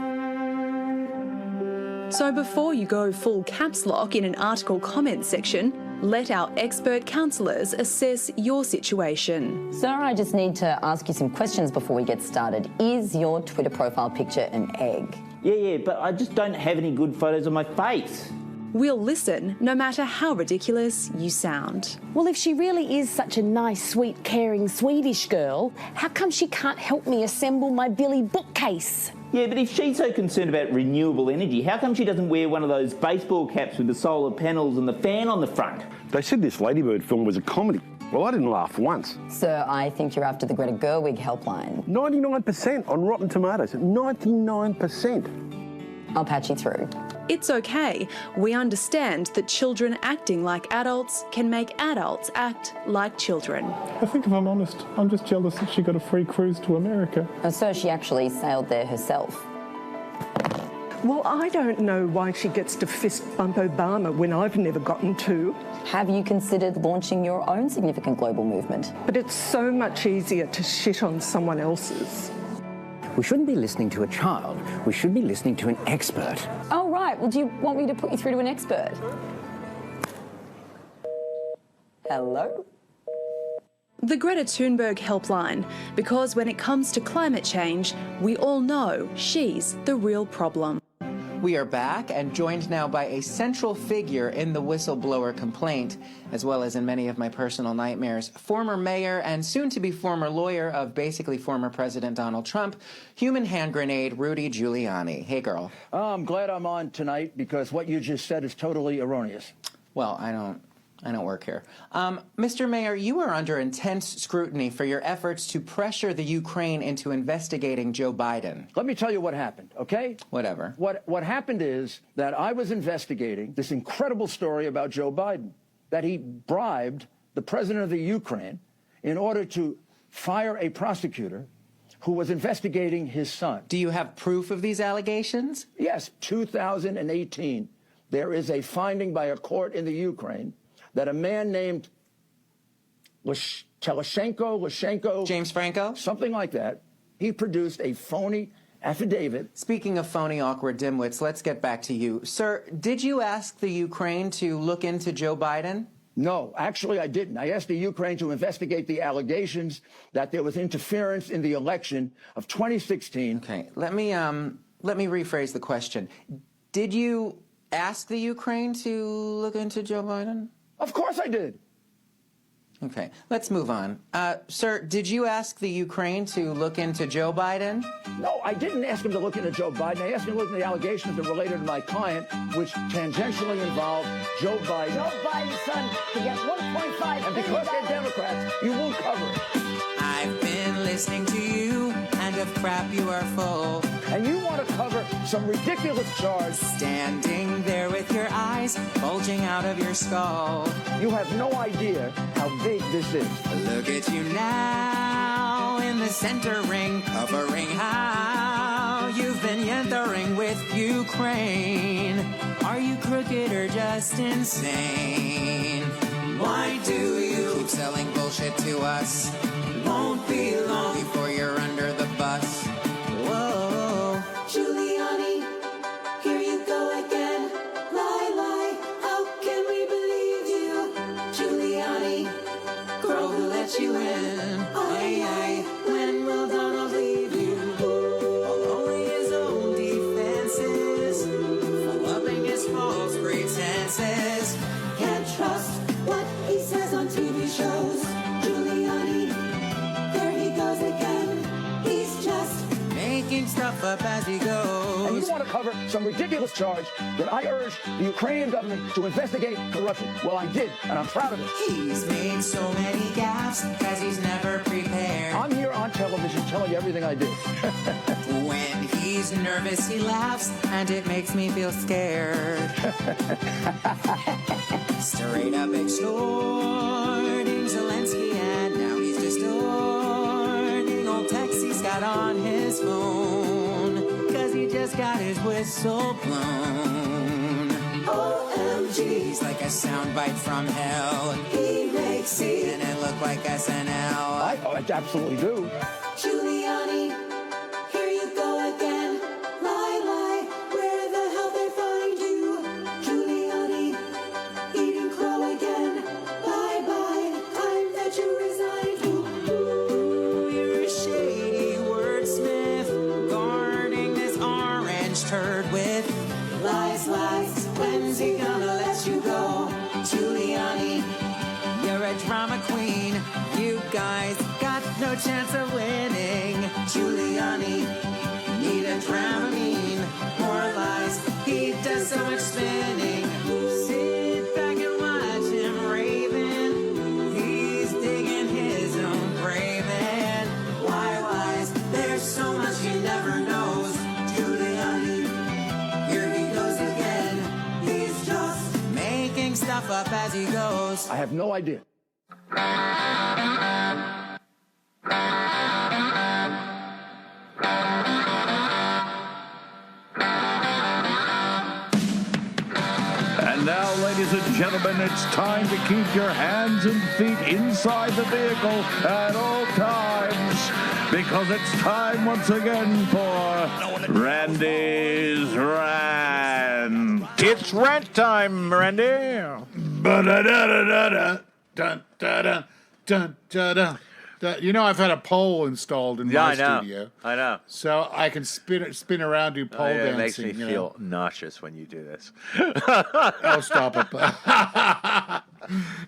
So before you go full caps lock in an article comment section, let our expert counsellors assess your situation. Sir, I just need to ask you some questions before we get started. Is your Twitter profile picture an egg? Yeah, but I just don't have any good photos of my face. We'll listen no matter how ridiculous you sound. Well, if she really is such a nice, sweet, caring Swedish girl, how come she can't help me assemble my Billy bookcase? Yeah, but if she's so concerned about renewable energy, how come she doesn't wear one of those baseball caps with the solar panels and the fan on the front? They said this Ladybird film was a comedy. Well, I didn't laugh once. Sir, I think you're after the Greta Gerwig helpline. 99% on Rotten Tomatoes. 99%. I'll patch you through. It's okay. We understand that children acting like adults can make adults act like children. I think if I'm honest, I'm just jealous that she got a free cruise to America. So she actually sailed there herself. Well, I don't know why she gets to fist bump Obama when I've never gotten to. Have you considered launching your own significant global movement? But it's so much easier to shit on someone else's. We shouldn't be listening to a child. We should be listening to an expert. Oh, right. Well, do you want me to put you through to an expert? Hello? The Greta Thunberg helpline, because when it comes to climate change, we all know she's the real problem. We are back and joined now by a central figure in the whistleblower complaint, as well as in many of my personal nightmares, former mayor and soon-to-be former lawyer of basically former President Donald Trump, human hand grenade Rudy Giuliani. Hey, girl. I'm glad I'm on tonight because what you just said is totally erroneous. Well, I don't work here. Mr. Mayor, you are under intense scrutiny for your efforts to pressure the Ukraine into investigating Joe Biden. Let me tell you what happened, okay? Whatever. What happened is that I was investigating this incredible story about Joe Biden, that he bribed the president of the Ukraine in order to fire a prosecutor who was investigating his son. Do you have proof of these allegations? Yes, 2018. There is a finding by a court in the Ukraine that a man named Lushenko, James Franco, something like that, he produced a phony affidavit. Speaking of phony, awkward dimwits, let's get back to you. Sir, did you ask the Ukraine to look into Joe Biden? No, actually I didn't. I asked the Ukraine to investigate the allegations that there was interference in the election of 2016. Okay, let me rephrase the question. Did you ask the Ukraine to look into Joe Biden? Of course I did. Okay, let's move on. Sir, did you ask the Ukraine to look into Joe Biden? No, I didn't ask him to look into Joe Biden. I asked him to look into the allegations that related to my client, which tangentially involved Joe Biden. Joe Biden's son to get $1.5 And because they're Democrats, you won't cover it. I've been listening to you, and of crap you are full. And you want to cover some ridiculous charge. Standing there with your eyes bulging out of your skull. You have no idea how big this is. Look at you now in the center ring, covering how you've been entering with Ukraine. Are you crooked or just insane? Why do you keep selling bullshit to us? Won't be long before you're under the bus. Whoa. Giuliani, here you go again. Lie, how can we believe you? Giuliani, girl who let you in. Aye, when will Donald leave you? Only his own defenses, loving his false pretenses. Can't trust what he says on TV shows. Giuliani, there he goes again. He's just making stuff up as he goes. And you want to cover some ridiculous charge that I urged the Ukrainian government to investigate corruption. Well, I did, and I'm proud of it. He's made so many gaffes because he's never prepared. I'm here on television telling you everything I do. When he's nervous, he laughs, and it makes me feel scared. Straight up extorting Zelensky, and now he's distorting old texts he's got on his phone, 'cause he just got his whistle blown. OMG, he's like a soundbite from hell. He makes it. And it look like SNL. I absolutely do. Giuliani, here you go again. Lie, where the hell they find you? Giuliani, eating crow again. Bye, time that you resigned. Ooh, you're a shady wordsmith, guarding this orange turd with lies. When's he gonna let you go? Giuliani, you're a drama queen. You guys got no chance of winning. Giuliani, need a Dramamine. More lies, he does so much spinning. Sit back and watch him raving. He's digging his own grave. And why? There's so much he never knows. Giuliani, here he goes again. He's just making stuff up as he goes. I have no idea. Ladies and gentlemen, it's time to keep your hands and feet inside the vehicle at all times, because it's time once again for Randy's Rant. It's rant time, Randy. Ba-da-da-da-da-da. Dun, da-da, dun, da-da. You know, I've had a pole installed in my studio. I know. So I can spin around, do pole dancing. It makes me feel nauseous when you do this. Oh, stop it.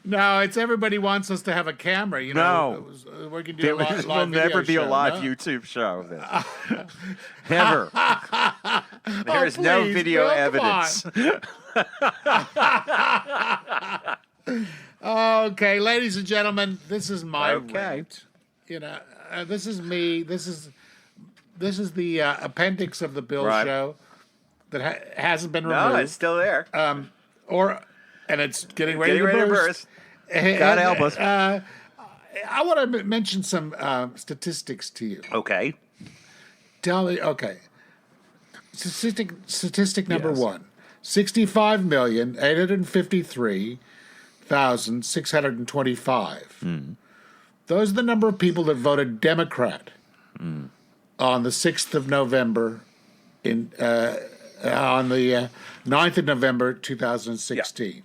No, it's everybody wants us to have a camera. You know, we can do There will never be a live YouTube show of this. Never. There is no video evidence. Okay, ladies and gentlemen, this is my rant. You know, this is me. This is the appendix of the Bill Show that hasn't been removed. No, it's still there. And it's getting ready to burst. God help us. I want to mention some statistics to you. Okay. Tell me. Okay. Statistic number one: 65,853,625. Those are the number of people that voted Democrat on the 6th of November, on the 9th of November, 2016.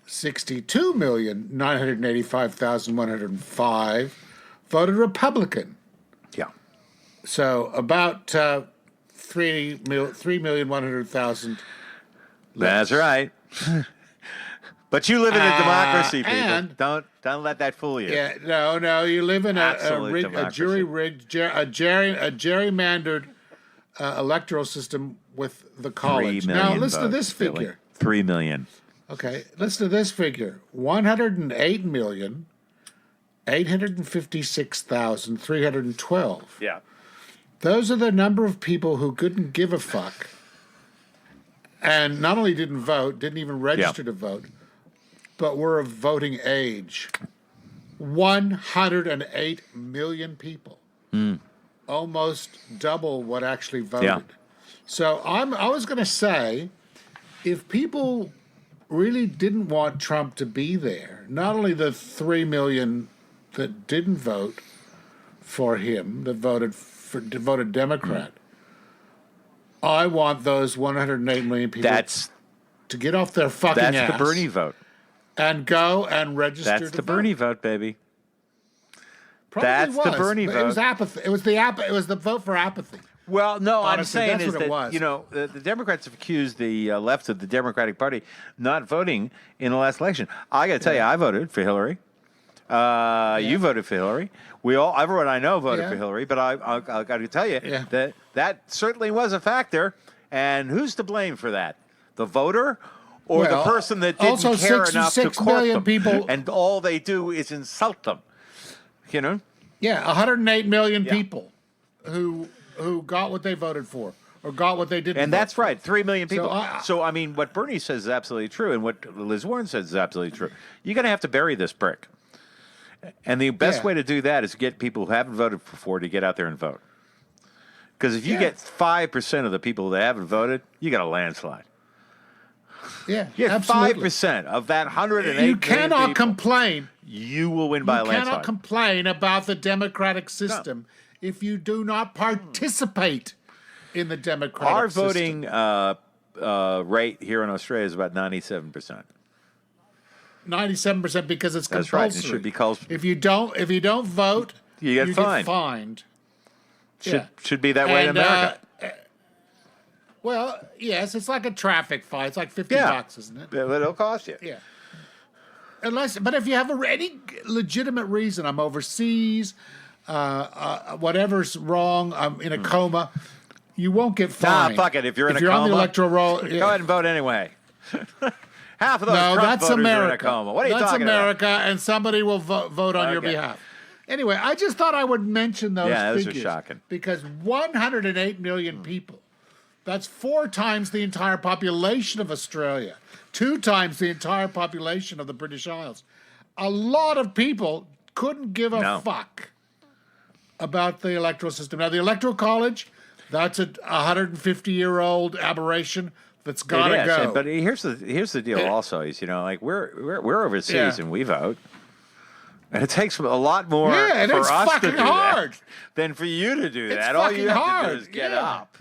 62,985,105 voted Republican. Yeah. So about 3,100,000. That's right. But you live in a democracy, people. Don't let that fool you. Yeah, no. You live in a gerrymandered electoral system with the college. 3 million Now listen to votes, this figure. Billy. 3 million. Okay, listen to this figure: 108,856,312. Yeah. Those are the number of people who couldn't give a fuck, and not only didn't vote, didn't even register to vote, but were of voting age. 108 million people. Almost double what actually voted. Yeah. So I was going to say, if people really didn't want Trump to be there, not only the 3 million that didn't vote for him, that voted Democrat, I want those 108 million people to get off their fucking ass. That's the Bernie vote. And go and register That's the Bernie vote, baby. Probably That's the Bernie vote. It was apathy. It was the vote for apathy. Well, no, Honestly, I'm saying that's is what it that, was. you know, the Democrats have accused the left of the Democratic Party not voting in the last election. I got to tell you, I voted for Hillary. You voted for Hillary. Everyone I know voted for Hillary, but I got to tell you that certainly was a factor. And who's to blame for that? The voter or the person that didn't care enough to court them? People, and all they do is insult them. You know? Yeah, 108 million people who got what they voted for or got what they didn't. And that's right, 3 million people. So, I mean, what Bernie says is absolutely true, and what Liz Warren says is absolutely true. You're going to have to bury this brick. And the best way to do that is get people who haven't voted before to get out there and vote. Because if you get 5% of the people that haven't voted, you got a landslide. Yeah, you get 5% of that 108 You cannot complain. You will win by a landslide. You cannot complain about the democratic system if you do not participate in the democratic system. Our voting rate here in Australia is about 97%. 97% because it's That's compulsory. right. It should be compulsory. If you don't vote, you get fined. Should be that way in America. Well, yes, it's like a traffic fine. It's like $50, isn't it? It'll cost you. Yeah. But if you have any legitimate reason, I'm overseas, whatever's wrong, I'm in a coma, you won't get fined. Nah, fuck it. If you're in a coma, coma, on the electoral roll, go ahead and vote anyway. Half of those Trump that's voters America. are in a coma. What are you that's talking America, about? and somebody will vote on your behalf. Anyway, I just thought I would mention those figures. Those are shocking. Because 108 million people, that's 4 times the entire population of Australia, 2 times the entire population of the British Isles. A lot of people couldn't give a fuck about the electoral system. Now, the Electoral College, that's a 150-year-old aberration that's got to go. But here's the deal. Also, is like we're overseas and we vote. And it takes a lot more for us to do that than for you to do that. All you have to do is get up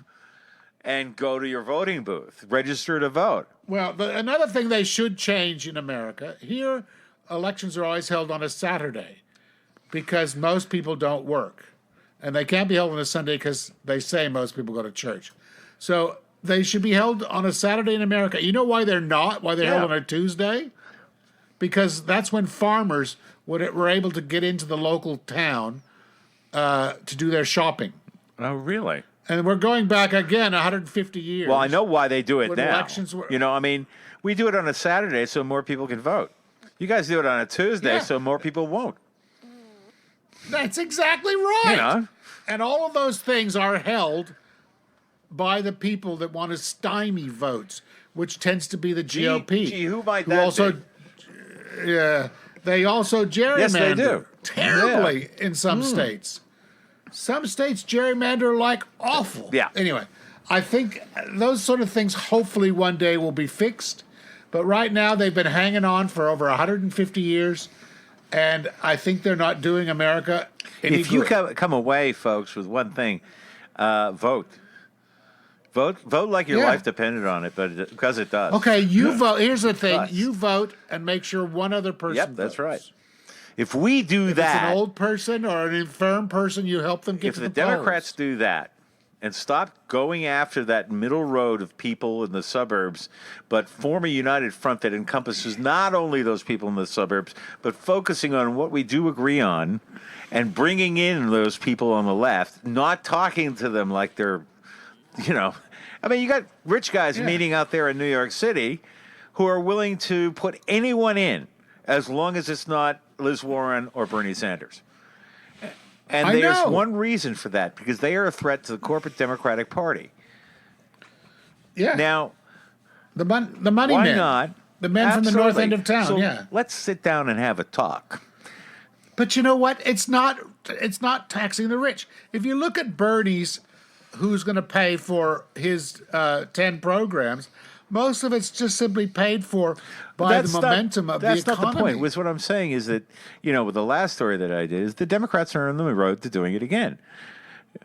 and go to your voting booth, register to vote. Well, another thing they should change in America, here elections are always held on a Saturday because most people don't work. And they can't be held on a Sunday because they say most people go to church. So they should be held on a Saturday in America. You know why they're not? Why they're held on a Tuesday? Because that's when farmers were able to get into the local town to do their shopping. Oh, really? And we're going back again 150 years. Well, I know why they do it when now. Elections were... we do it on a Saturday so more people can vote. You guys do it on a Tuesday so more people won't. That's exactly right. And all of those things are held by the people that want to stymie votes, which tends to be the GOP. Gee, who might that be? Yeah. They also gerrymander Yes, they do. terribly in some states. Some states gerrymander like awful. Yeah. Anyway, I think those sort of things hopefully one day will be fixed. But right now they've been hanging on for over 150 years. And I think they're not doing America any If you good. come away, folks, with one thing, vote. Vote like your life depended on it, but because it does. Okay, you vote. Here's the thing. You vote and make sure one other person Yep, that's right. If we do if that... it's an old person or an infirm person, you help them get to the If the Democrats do that and stop going after that middle road of people in the suburbs, but form a united front that encompasses not only those people in the suburbs, but focusing on what we do agree on and bringing in those people on the left, not talking to them like they're, you got rich guys meeting out there in New York City who are willing to put anyone in as long as it's not Liz Warren or Bernie Sanders. And there's one reason for that, because they are a threat to the corporate Democratic Party. Yeah. Now, the money why men. not? The men from the north end of town, So let's sit down and have a talk. But you know what? It's not taxing the rich. If you look at Bernie's, who's going to pay for his 10 programs, most of it's just simply paid for by the momentum of the economy. That's not the point. What I'm saying is that, with the last story that I did, is the Democrats are on the road to doing it again.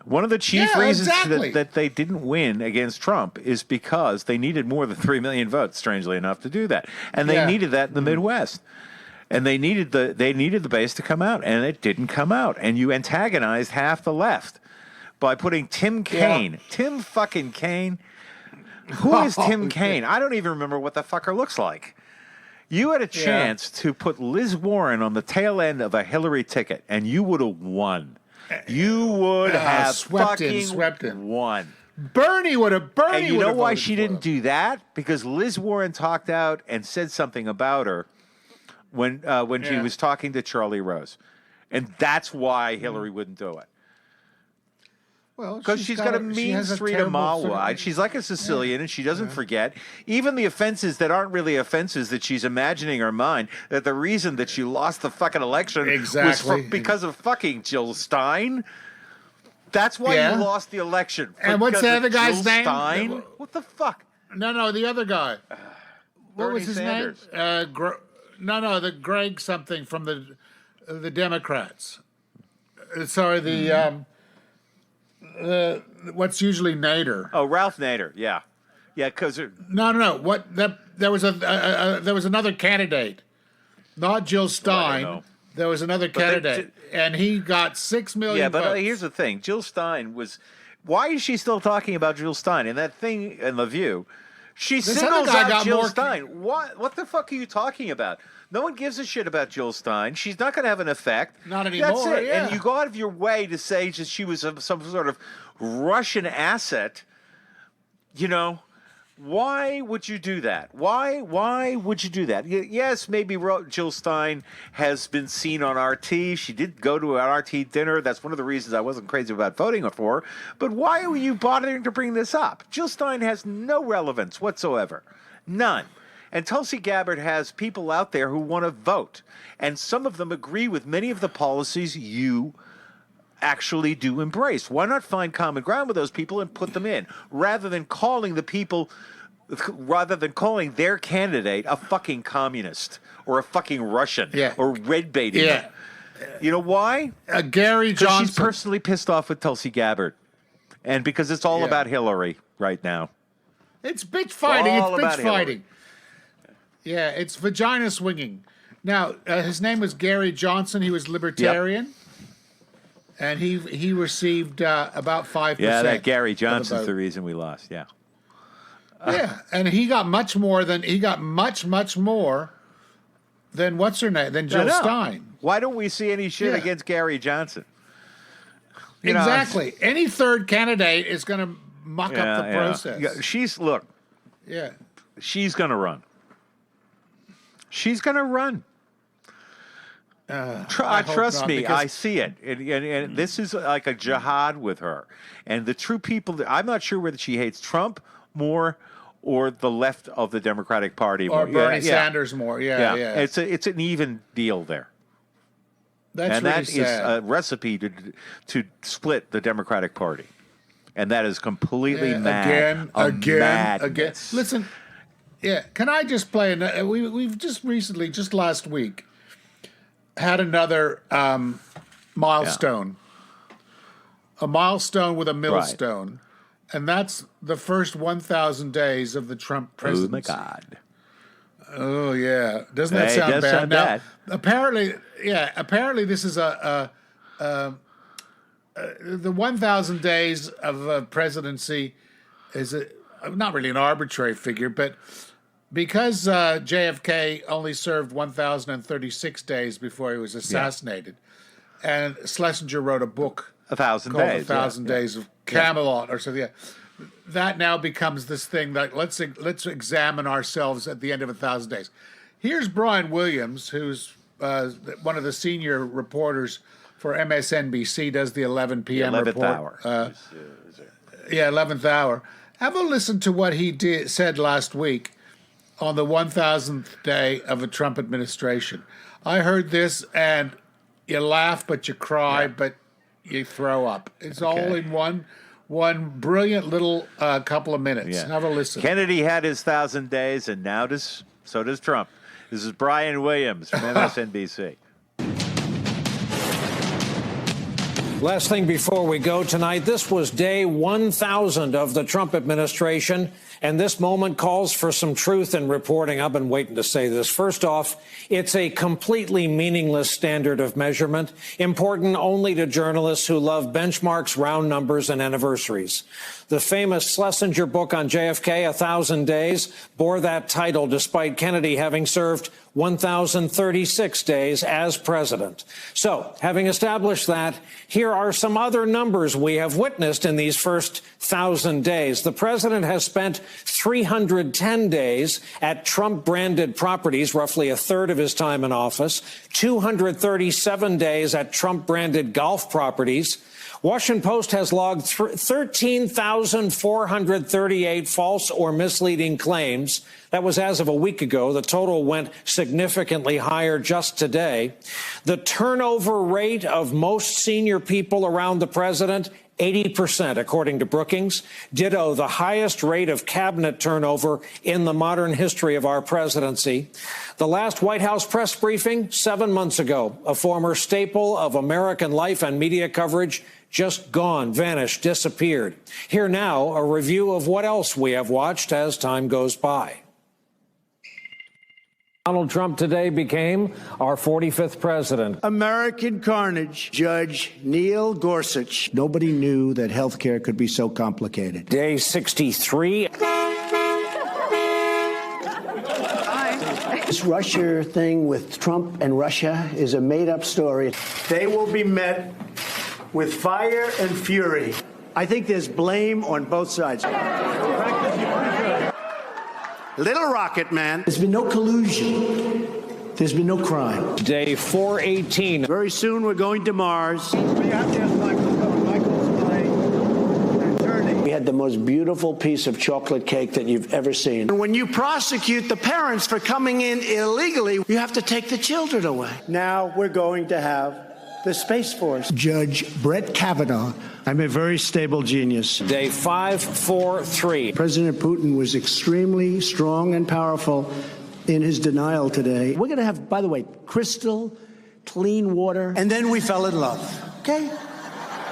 One of the chief reasons that they didn't win against Trump is because they needed more than 3 million votes, strangely enough, to do that. And they needed that in the Midwest. And they needed the base to come out, and it didn't come out. And you antagonized half the left by putting Tim Kaine. Tim fucking Kaine. Who is Tim Kaine? I don't even remember what the fucker looks like. You had a chance to put Liz Warren on the tail end of a Hillary ticket, and you would have won. You would have swept in. Won. Bernie would have. And you know why she didn't do that? Because Liz Warren talked out and said something about her when she was talking to Charlie Rose, and that's why Hillary wouldn't do it. Well, because she's got a mean street a mile wide. She's like a Sicilian, and she doesn't forget. Even the offenses that aren't really offenses that she's imagining are mine, that the reason that she lost the fucking election was because of fucking Jill Stein. That's why you lost the election. And what's the other guy's name? Stein? What the fuck? No, the other guy. What was his Sanders. name? The Greg something from the Democrats. Sorry, what's usually Nader. Oh, Ralph Nader. Yeah, because no. There was another candidate, not Jill Stein. There was another candidate, and he got 6 million. Yeah, but votes. Here's the thing: Jill Stein was. Why is she still talking about Jill Stein? In that thing in The View, she singles out Jill Stein. What the fuck are you talking about? No one gives a shit about Jill Stein. She's not going to have an effect. Not anymore. That's it. Yeah. And you go out of your way to say that she was some sort of Russian asset. Why would you do that? Why would you do that? Yes, maybe Jill Stein has been seen on RT. She did go to an RT dinner. That's one of the reasons I wasn't crazy about voting for her. But why are you bothering to bring this up? Jill Stein has no relevance whatsoever. None. And Tulsi Gabbard has people out there who want to vote. And some of them agree with many of the policies you actually do embrace. Why not find common ground with those people and put them in, rather than calling the people rather than calling their candidate a fucking communist or a fucking Russian or red baiting them. You know why? Gary Johnson. Because she's personally pissed off with Tulsi Gabbard. And because it's all about Hillary right now. It's bitch fighting. It's bitch fighting. Yeah, it's vagina swinging. Now, his name was Gary Johnson. He was libertarian. And he received about 5%. Yeah, that Gary Johnson's the reason we lost. Yeah. Yeah, and he got much more than much more than what's her name than Jill Stein. Why don't we see any shit against Gary Johnson? Exactly. Any third candidate is going to muck up the process. Yeah. She's going to run. She's going to run. Trust me, I see it. And this is like a jihad with her. And the true people, I'm not sure whether she hates Trump more or the left of the Democratic Party more. Or Bernie Sanders more. Yeah. It's an even deal there. That's really sad. Is a recipe to split the Democratic Party. And that is completely mad. Again. Listen, can I just play? We've just recently, just last week, had another milestone. A milestone with a millstone. And that's the first 1,000 days of the Trump presidency. Oh, my God. Oh, yeah. Doesn't that sound bad? Sound bad. Apparently this is the 1,000 days of presidency is not really an arbitrary figure, but because JFK only served 1,036 days before he was assassinated, and Schlesinger wrote a book 1,000 called days. 1,000 Days of Camelot or something. That now becomes this thing that let's examine ourselves at the end of 1,000 days. Here's Brian Williams, who's one of the senior reporters for MSNBC, does the 11 p.m. 11th report. hour. 11th hour. Have a listen to what he said last week on the 1,000th day of a Trump administration. I heard this, and you laugh, but you cry, but you throw up. It's all in one brilliant little couple of minutes. Have a listen. Kennedy had his 1,000 days, and so does Trump. This is Brian Williams from MSNBC. Last thing before we go tonight, this was day 1,000 of the Trump administration, and this moment calls for some truth in reporting. I've been waiting to say this. First off, it's a completely meaningless standard of measurement, important only to journalists who love benchmarks, round numbers, and anniversaries. The famous Schlesinger book on JFK, 1,000 Days, bore that title despite Kennedy having served 1,036 days as president. So, having established that, here are some other numbers we have witnessed in these first 1,000 days. The president has spent 310 days at Trump-branded properties, roughly a third of his time in office, 237 days at Trump-branded golf properties. Washington Post has logged 13,438 false or misleading claims. That was as of a week ago. The total went significantly higher just today. The turnover rate of most senior people around the president, 80%, according to Brookings. Ditto the highest rate of cabinet turnover in the modern history of our presidency. The last White House press briefing, 7 months ago, a former staple of American life and media coverage, just gone, vanished, disappeared. Here now, a review of what else we have watched as time goes by. Donald Trump today became our 45th president. American carnage. Judge Neil Gorsuch. Nobody knew that health care could be so complicated. Day 63. This Russia thing with Trump and Russia is a made-up story. They will be met with fire and fury. I think there's blame on both sides. Little rocket man. There's been no collusion. There's been no crime. Day 418. Very soon we're going to Mars. We have to have Michael's plane. We had the most beautiful piece of chocolate cake that you've ever seen. And when you prosecute the parents for coming in illegally, you have to take the children away. Now we're going to have the Space Force. Judge Brett Kavanaugh. I'm a very stable genius. Day 543. President Putin was extremely strong and powerful in his denial today. We're going to have, by the way, crystal clean water. And then we fell in love. Okay?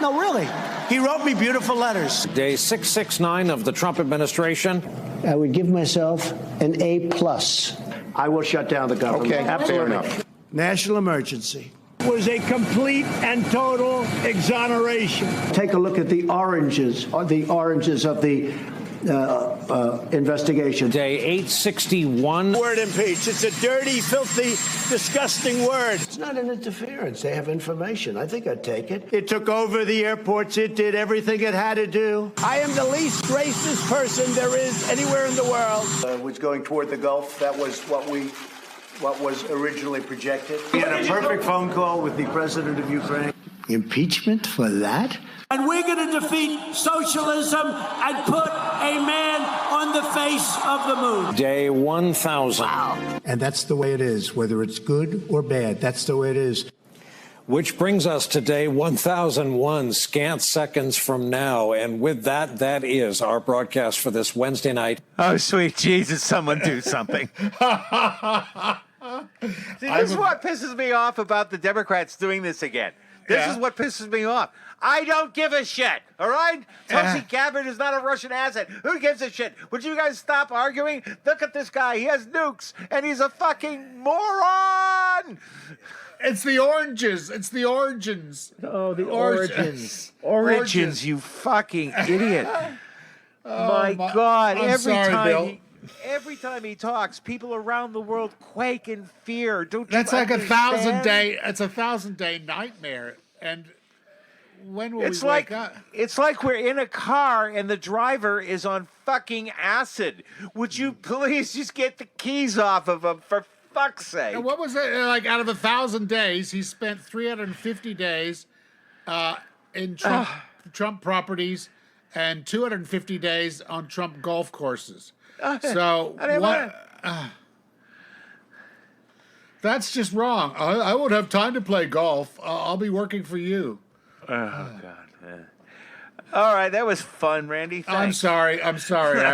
No, really. He wrote me beautiful letters. Day 669 of the Trump administration. I would give myself an A+. I will shut down the government. Okay, fair enough. National emergency. It was a complete and total exoneration. Take a look at the oranges of the investigation. Day 861. Word impeach. It's a dirty, filthy, disgusting word. It's not an interference. They have information. I think I'd take it. It took over the airports. It did everything it had to do. I am the least racist person there is anywhere in the world. Was going toward the Gulf. That was what was originally projected. We had a perfect phone call with the president of Ukraine. Impeachment for that? And we're going to defeat socialism and put a man on the face of the moon. Day 1000. Wow. And that's the way it is, whether it's good or bad. That's the way it is. Which brings us to day 1001, scant seconds from now. And with that, that is our broadcast for this Wednesday night. Oh, sweet Jesus, someone do something. See, this is what pisses me off about the Democrats doing this again. This is what pisses me off. I don't give a shit, all right? Tulsi Gabbard is not a Russian asset. Who gives a shit? Would you guys stop arguing? Look at this guy. He has nukes, and he's a fucking moron. It's the oranges. It's the origins. Oh, the origins. Origins, you fucking idiot. My God. Every time he talks, people around the world quake in fear. That's like a 1,000-day. It's a 1,000-day nightmare. And when will we wake up? It's like we're in a car and the driver is on fucking acid. Would you please just get the keys off of him, for fuck's sake? And what was it? Like, out of 1,000 days, he spent 350 days in Trump properties and 250 days on Trump golf courses. So that's just wrong. I won't have time to play golf. I'll be working for you. Oh, God. All right, that was fun, Randy. Thanks. I'm sorry.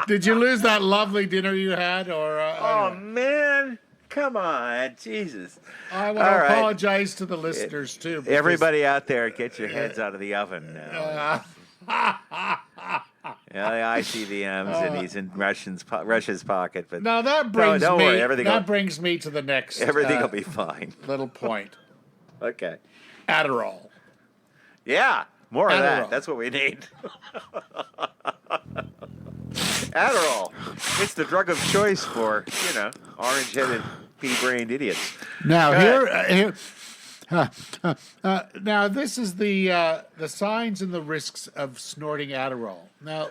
Did you lose that lovely dinner you had? Or oh, man. Come on. Jesus. I want to apologize to the listeners, too. Everybody out there, get your heads out of the oven now. The ICBMs and he's in Russia's pocket. But now that brings don't worry, brings me to the next. Everything will be fine. Little point. Okay. Adderall. Yeah, more of that. That's what we need. Adderall. It's the drug of choice for orange-headed, pea-brained idiots. Now now this is the signs and the risks of snorting Adderall. Now,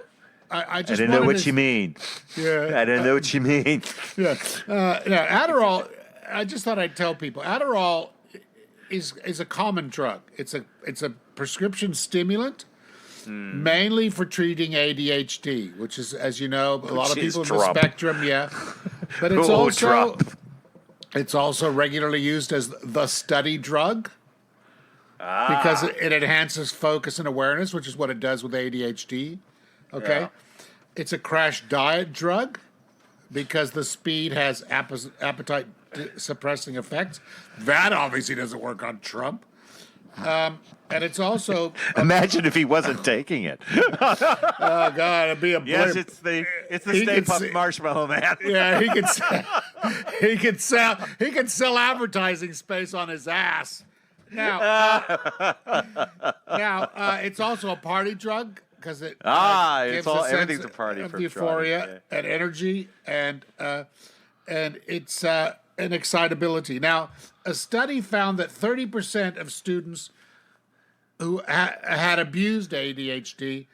I didn't know what you mean. Yeah, I didn't know what you mean. Yeah, Adderall. I just thought I'd tell people Adderall is a common drug. It's a prescription stimulant, mainly for treating ADHD, which is, as you know, a lot of people in the spectrum. Yeah, but it's also regularly used as the study drug because it enhances focus and awareness, which is what it does with ADHD. Okay. Yeah. It's a crash diet drug because the speed has appetite suppressing effects. That obviously doesn't work on Trump. And it's also imagine if he wasn't taking it. Oh God, it'd be a yes. It's the Stay Puft Marshmallow Man. Yeah, he could sell advertising space on his ass. Now, it's also a party drug because it gives everything's a party of for euphoria and energy and it's an excitability. Now, a study found that 30% of students who had abused ADHD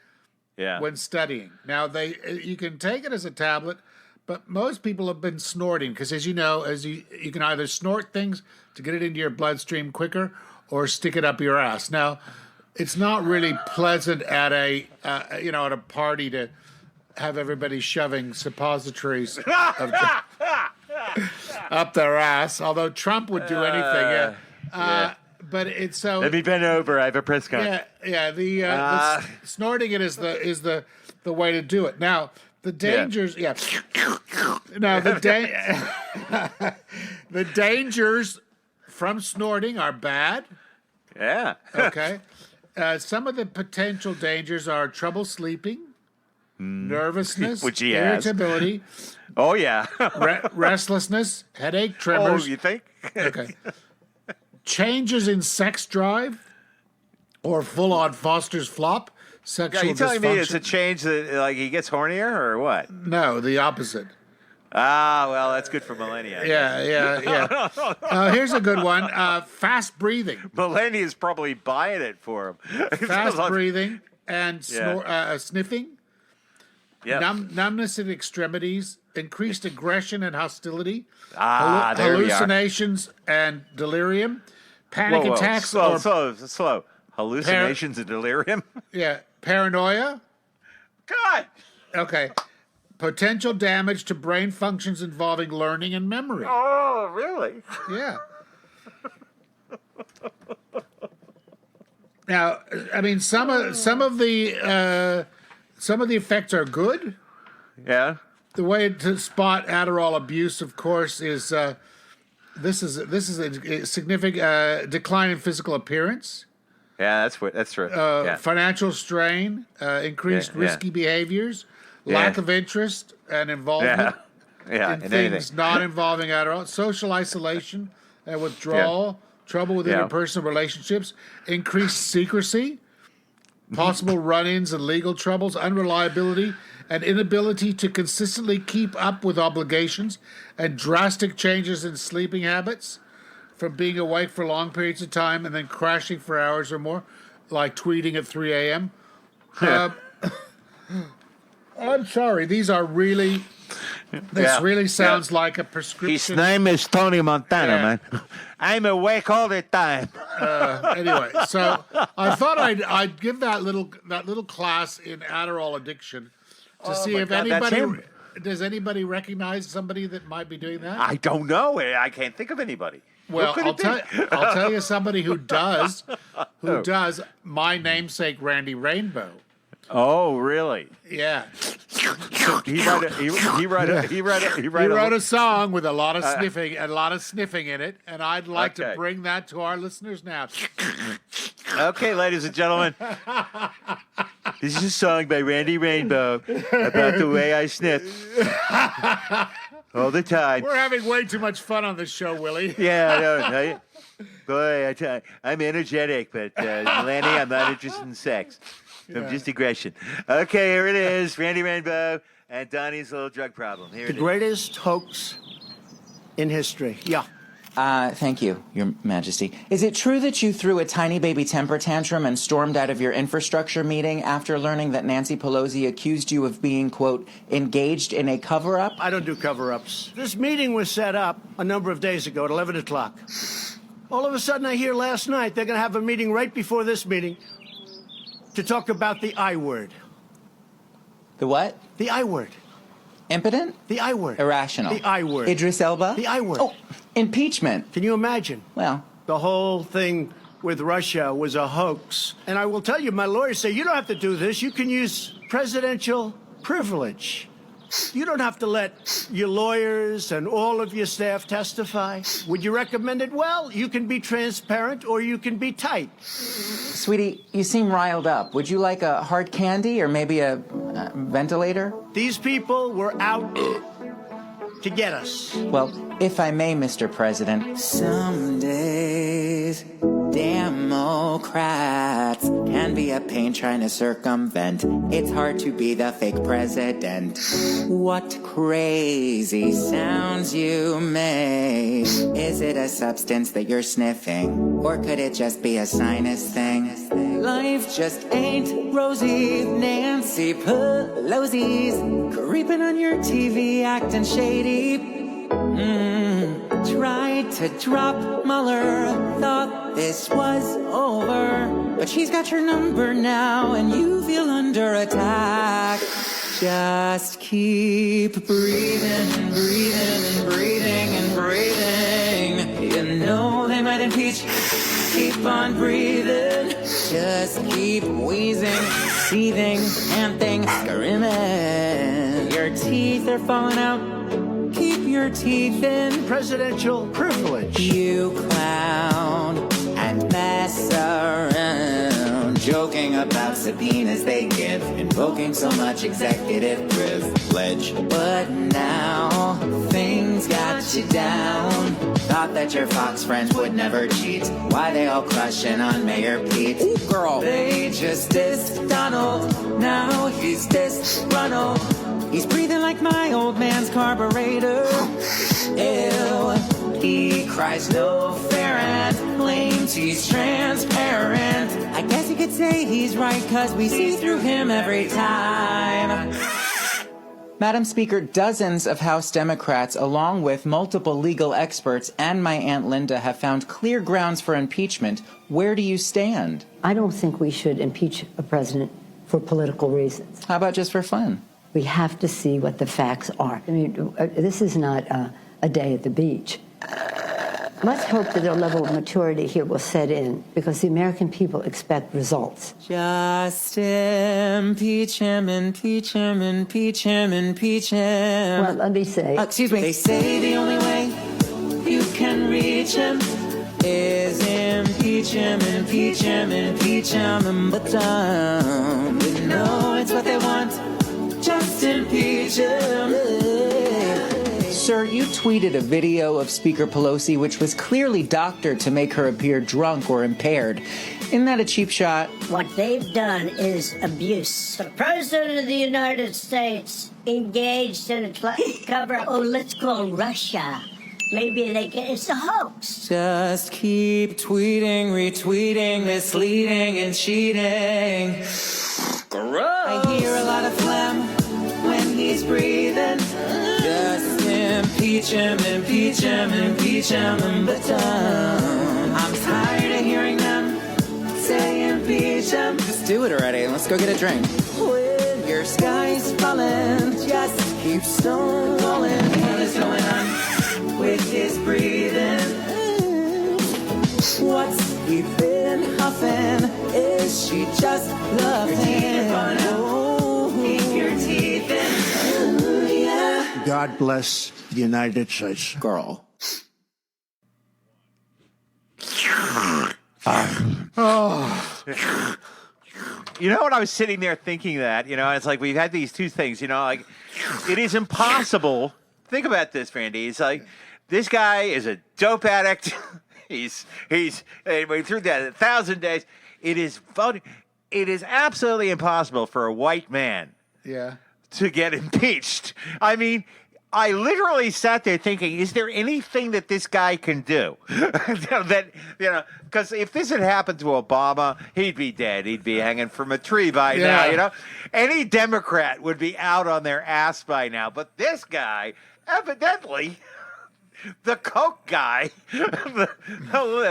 when studying. Now, you can take it as a tablet, but most people have been snorting because, as you know, you can either snort things to get it into your bloodstream quicker or stick it up your ass. Now, it's not really pleasant at a party to have everybody shoving suppositories up their ass, although Trump would do anything. But it's so. Let me bend over. I have a press conference. Yeah. The snorting it is the way to do it. Now the dangers. Yeah. Now the dangers from snorting are bad. Yeah. Okay. Some of the potential dangers are trouble sleeping, nervousness, which he has. irritability. Oh yeah. Restlessness, headache, tremors. Oh, you think? Okay. Changes in sex drive or full-on Foster's flop, sexual you telling me it's dysfunction. a change that like he gets hornier or what? No, the opposite. Ah, well, that's good for millennia. Yeah. Here's a good one. Fast breathing. Millennia's probably buying it for him. Fast breathing and sniffing. Yeah. Numbness in extremities, increased aggression and hostility. There we are. Hallucinations and delirium. Panic Whoa. attacks. Slow. Hallucinations and delirium? Yeah. Paranoia. God. Okay. Potential damage to brain functions involving learning and memory. Oh, really? Yeah. Now, I mean, some of the effects are good. Yeah. The way to spot Adderall abuse, of course, is this is a significant decline in physical appearance. Yeah, that's true. Financial strain, increased risky behaviors, lack of interest and involvement in things anything. not involving Adderall, social isolation and withdrawal, trouble with interpersonal relationships, increased secrecy, possible run-ins and legal troubles, unreliability, and inability to consistently keep up with obligations, and drastic changes in sleeping habits from being awake for long periods of time and then crashing for hours or more, like tweeting at 3 a.m. I'm sorry, these are really... This really sounds like a prescription. His name is Tony Montana, man. I'm awake all the time. Anyway, so I thought I'd give that little class in Adderall addiction to see if anybody does anybody recognize somebody that might be doing that. I don't know. I can't think of anybody. Well, I'll tell you somebody who does. My namesake Randy Rainbow. Oh, really? Yeah. He wrote a song with a lot of sniffing in it, and I'd like to bring that to our listeners now. Okay, ladies and gentlemen, this is a song by Randy Rainbow about the way I sniff all the time. We're having way too much fun on this show, Willie. Yeah, I know. Boy, I'm energetic, but Lanny, I'm not interested in sex. I'm just aggression. Okay, here it is. Randy Rainbow and Donny's little drug problem. Here it is. The greatest hoax in history. Yeah. Thank you, Your Majesty. Is it true that you threw a tiny baby temper tantrum and stormed out of your infrastructure meeting after learning that Nancy Pelosi accused you of being, quote, engaged in a cover-up? I don't do cover-ups. This meeting was set up a number of days ago at 11 o'clock. All of a sudden, I hear last night they're going to have a meeting right before this meeting to talk about the I word. The what? The I word. Impotent? The I word. Irrational. The I word. Idris Elba? The I word. Oh, impeachment. Can you imagine? Well, the whole thing with Russia was a hoax. And I will tell you, my lawyers say you don't have to do this. You can use presidential privilege. You don't have to let your lawyers and all of your staff testify. Would you recommend it? Well, you can be transparent or you can be tight. Sweetie, you seem riled up. Would you like a hard candy or maybe a ventilator? These people were out to get us. Well, if I may, Mr. President. Some days, Democrats can be a pain trying to circumvent. It's hard to be the fake president. What crazy sounds you make. Is it a substance that you're sniffing? Or could it just be a sinus thing? Life just ain't rosy. Nancy Pelosi's creeping on your TV, acting shady. Tried to drop Mueller, thought this was over. But she's got your number now, and you feel under attack. Just keep breathing and breathing and breathing and breathing. You know they might impeach on breathing. Just keep wheezing, seething, panting, screaming. Your teeth are falling out. Keep your teeth in. Presidential privilege. You clown and mess around. Joking about subpoenas they give. Invoking so much executive privilege. But now things got you down. Thought that your Fox friends would never cheat. Why they all crushing on Mayor Pete? Ooh, girl. They just dissed Donald. Now he's disgruntled. He's breathing like my old man's carburetor. Ew. He cries no fair and claims he's transparent. I guess you could say he's right, cause we see through him every time. Madam Speaker, dozens of House Democrats, along with multiple legal experts and my Aunt Linda, have found clear grounds for impeachment. Where do you stand? I don't think we should impeach a president for political reasons. How about just for fun? We have to see what the facts are. I mean, this is not a day at the beach. Let's hope that a level of maturity here will set in, because the American people expect results. Just impeach him, impeach him, impeach him, impeach him. Well, let me say... excuse me. They say the only way you can reach him is impeach him, impeach him, impeach him. But you know it's what they want. Just impeach him. Sir, you tweeted a video of Speaker Pelosi which was clearly doctored to make her appear drunk or impaired. Isn't that a cheap shot? What they've done is abuse. The President of the United States engaged in a cover. Oh, let's call Russia. Maybe it's a hoax. Just keep tweeting, retweeting, misleading, and cheating. Gross. I hear a lot of phlegm when he's breathing. Just impeach him, impeach him, impeach him. But I'm tired of hearing them say impeach him. Just do it already and let's go get a drink. When your sky's falling, just keep stonewalling. What is going on with his breathing? What's he been huffing? Is she just loving him? Keep your teeth in. Yeah. God bless the United States. Girl. You know what? I was sitting there thinking that, it's like we've had these two things, like it is impossible. Think about this, Randy. It's like this guy is a dope addict. he's anyway, through that 1,000 days. It is absolutely impossible for a white man to get impeached. I mean, I literally sat there thinking, is there anything that this guy can do? Because if this had happened to Obama, he'd be dead. He'd be hanging from a tree by now, Any Democrat would be out on their ass by now. But this guy, evidently, the coke guy,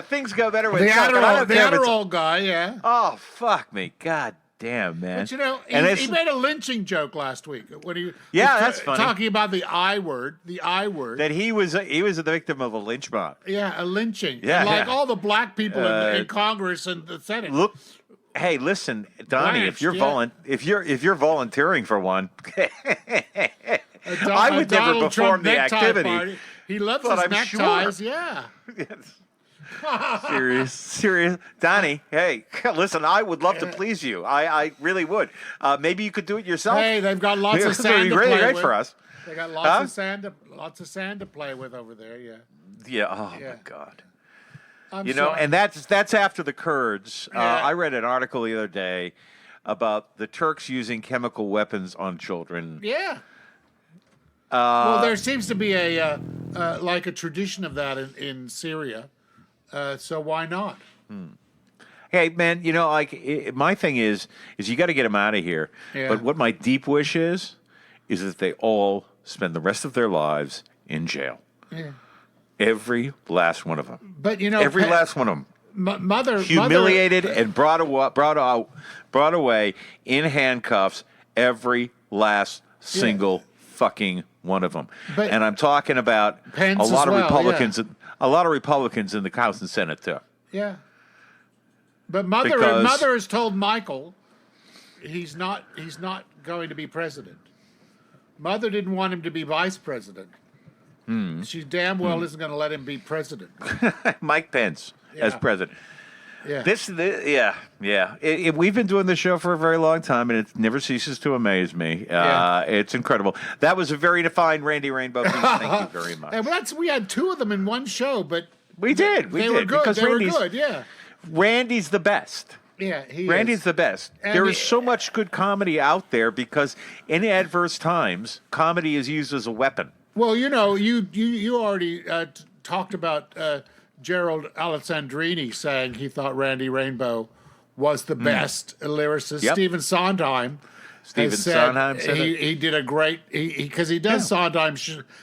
things go better with the coke. Adderall guy, yeah. Oh, fuck me. God damn, man. But he made a lynching joke last week when he that's funny. Talking about the I word. That he was the victim of a lynch mob. Yeah, a lynching. Yeah, like all the black people in Congress and the Senate. Look, hey, listen, Donny, if you're volunteering for one, I would never perform the activity. Party. He loves his neckties. Sure. Yeah. Serious. Donny, hey, listen, I would love to please you. I really would. Maybe you could do it yourself. Hey, they've got lots of sand to really play great with. for us. They got lots of sand to play with over there, yeah. Yeah, my God. And that's after the Kurds. I read an article the other day about the Turks using chemical weapons on children. Yeah. Well, there seems to be a tradition of that in Syria. So why not? Hey, man, my thing is you got to get them out of here. Yeah. But what my deep wish is that they all spend the rest of their lives in jail. Yeah. Every last one of them. But every last one of them. Mother humiliated and brought away in handcuffs. Every last single fucking one of them. And I'm talking about Pence a lot of well, Republicans. A lot of Republicans in the House and Senate too. Yeah. But mother has told Michael he's not going to be president. Mother didn't want him to be vice president. She damn well isn't going to let him be president. Mike Pence as president. Yeah. We've been doing this show for a very long time, and it never ceases to amaze me. It's incredible. That was a very defined Randy Rainbow piece. Thank you very much. And we had two of them in one show, but we did. They were good. Because they were good. Yeah. Randy's the best. Yeah, Randy's the best. And there is so much good comedy out there because in adverse times, comedy is used as a weapon. Well, you already talked about Gerald Alessandrini saying he thought Randy Rainbow was the best lyricist. Yep. Stephen Sondheim said he did a great because he does Sondheim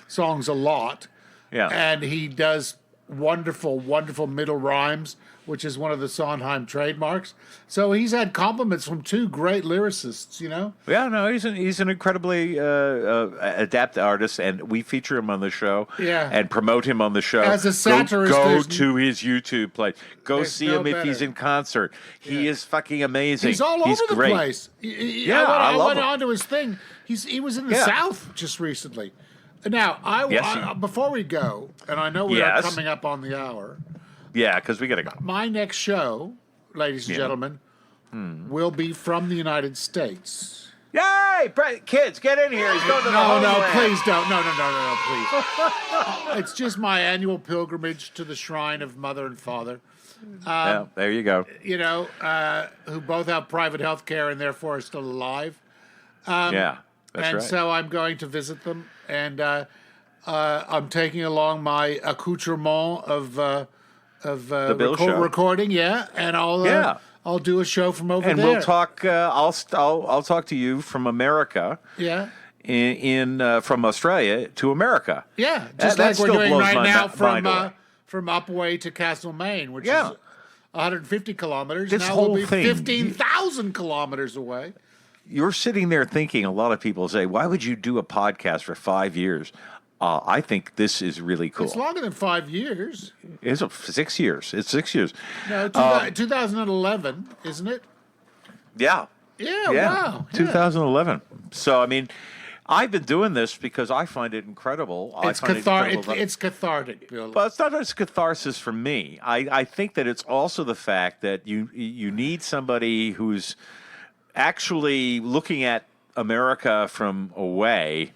songs a lot. Yeah, and he does wonderful middle rhymes, which is one of the Sondheim trademarks. So he's had compliments from two great lyricists, Yeah, no, he's an incredibly adept artist, and we feature him on the show and promote him on the show. As a satirist, go to his YouTube page. Go see him if he's in concert. He is fucking amazing. He's all over the place. I went onto his thing. He was in the South just recently. Now, before we go, and I know we are coming up on the hour. Yeah, because we got to go. My next show, ladies and gentlemen, will be from the United States. Yay! Kids, get in here. He's going to the homeland. Please don't. No, please. It's just my annual pilgrimage to the shrine of Mother and Father. There you go. Who both have private health care and therefore are still alive. That's right. So I'm going to visit them, and I'm taking along my accoutrement of recording, and I'll do a show from over there. And we'll talk. I'll talk to you from America. Yeah. From Australia to America. Yeah, just like we're doing right now from Upway to Castlemaine, which is 150 kilometers. This now whole we'll be thing, 15,000 kilometers away. You're sitting there thinking. A lot of people say, "Why would you do a podcast for 5 years?" I think this is really cool. It's longer than 5 years. It's 6 years. It's 6 years. No, 2011, isn't it? Yeah. Yeah, wow. 2011. So, I mean, I've been doing this because I find it incredible. It's cathartic, Bill. But it's not just catharsis for me. I think that it's also the fact that you need somebody who's actually looking at America from away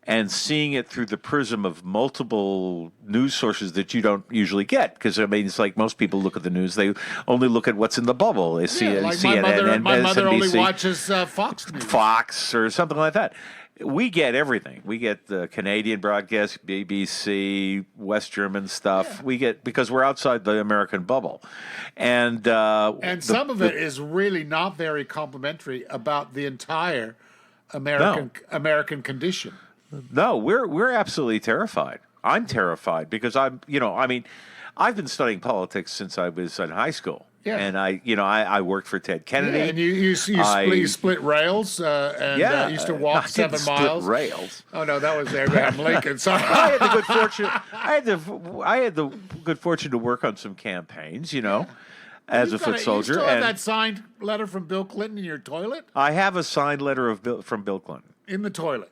and seeing it through the prism of multiple news sources that you don't usually get. Because, I mean, it's like most people look at the news, they only look at what's in the bubble. They see like CNN, my mother MSNBC, only watches Fox News. Fox or something like that. We get everything. We get the Canadian broadcast, BBC, West German stuff. Yeah. We get, because we're outside the American bubble. And some of it is really not very complimentary about the entire American condition. No, we're absolutely terrified. I'm terrified because I've been studying politics since I was in high school. Yeah. And I worked for Ted Kennedy. Yeah, and you split rails and used to walk 7 miles. Split rails. Oh no, that was Abraham Lincoln. Sorry. I had the good fortune. I had the good fortune to work on some campaigns. As a foot soldier. You still have that signed letter from Bill Clinton in your toilet? I have a signed letter from Bill Clinton in the toilet.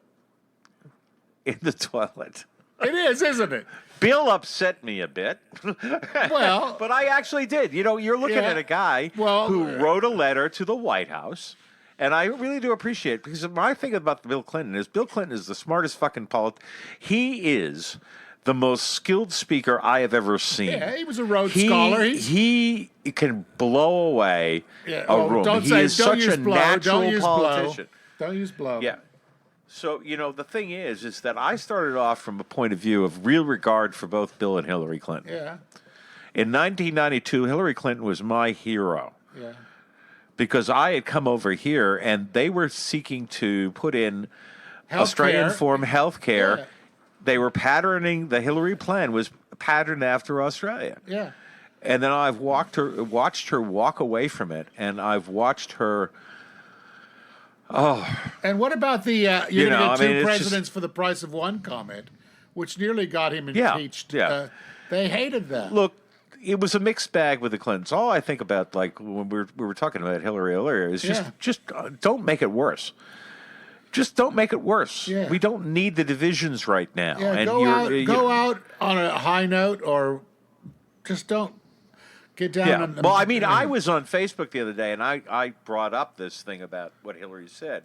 In the toilet. It is, isn't it? Bill upset me a bit. Well, but I actually did. You're looking at a guy who wrote a letter to the White House, and I really do appreciate it, because my thing about Bill Clinton is the smartest fucking He is the most skilled speaker I have ever seen. Yeah, he was a Rhodes Scholar. He can blow away a room. Don't use such a natural politician. Don't use blow. Yeah. So, the thing is that I started off from a point of view of real regard for both Bill and Hillary Clinton. Yeah. In 1992, Hillary Clinton was my hero. Yeah. Because I had come over here and they were seeking to put in Australian form health care. Yeah. They were patterning, the Hillary plan was patterned after Australia. Yeah. And then I've watched her walk away from it, and I've watched her. Oh. And what about the you're going to get two presidents for the price of one comment, which nearly got him impeached? Yeah. They hated that. Look, it was a mixed bag with the Clintons. All I think about, like when we were talking about Hillary earlier, is just don't make it worse. Just don't make it worse. Yeah. We don't need the divisions right now. Yeah, and go out on a high note, or just don't get down. Yeah. Well, I mean, I was on Facebook the other day, and I brought up this thing about what Hillary said,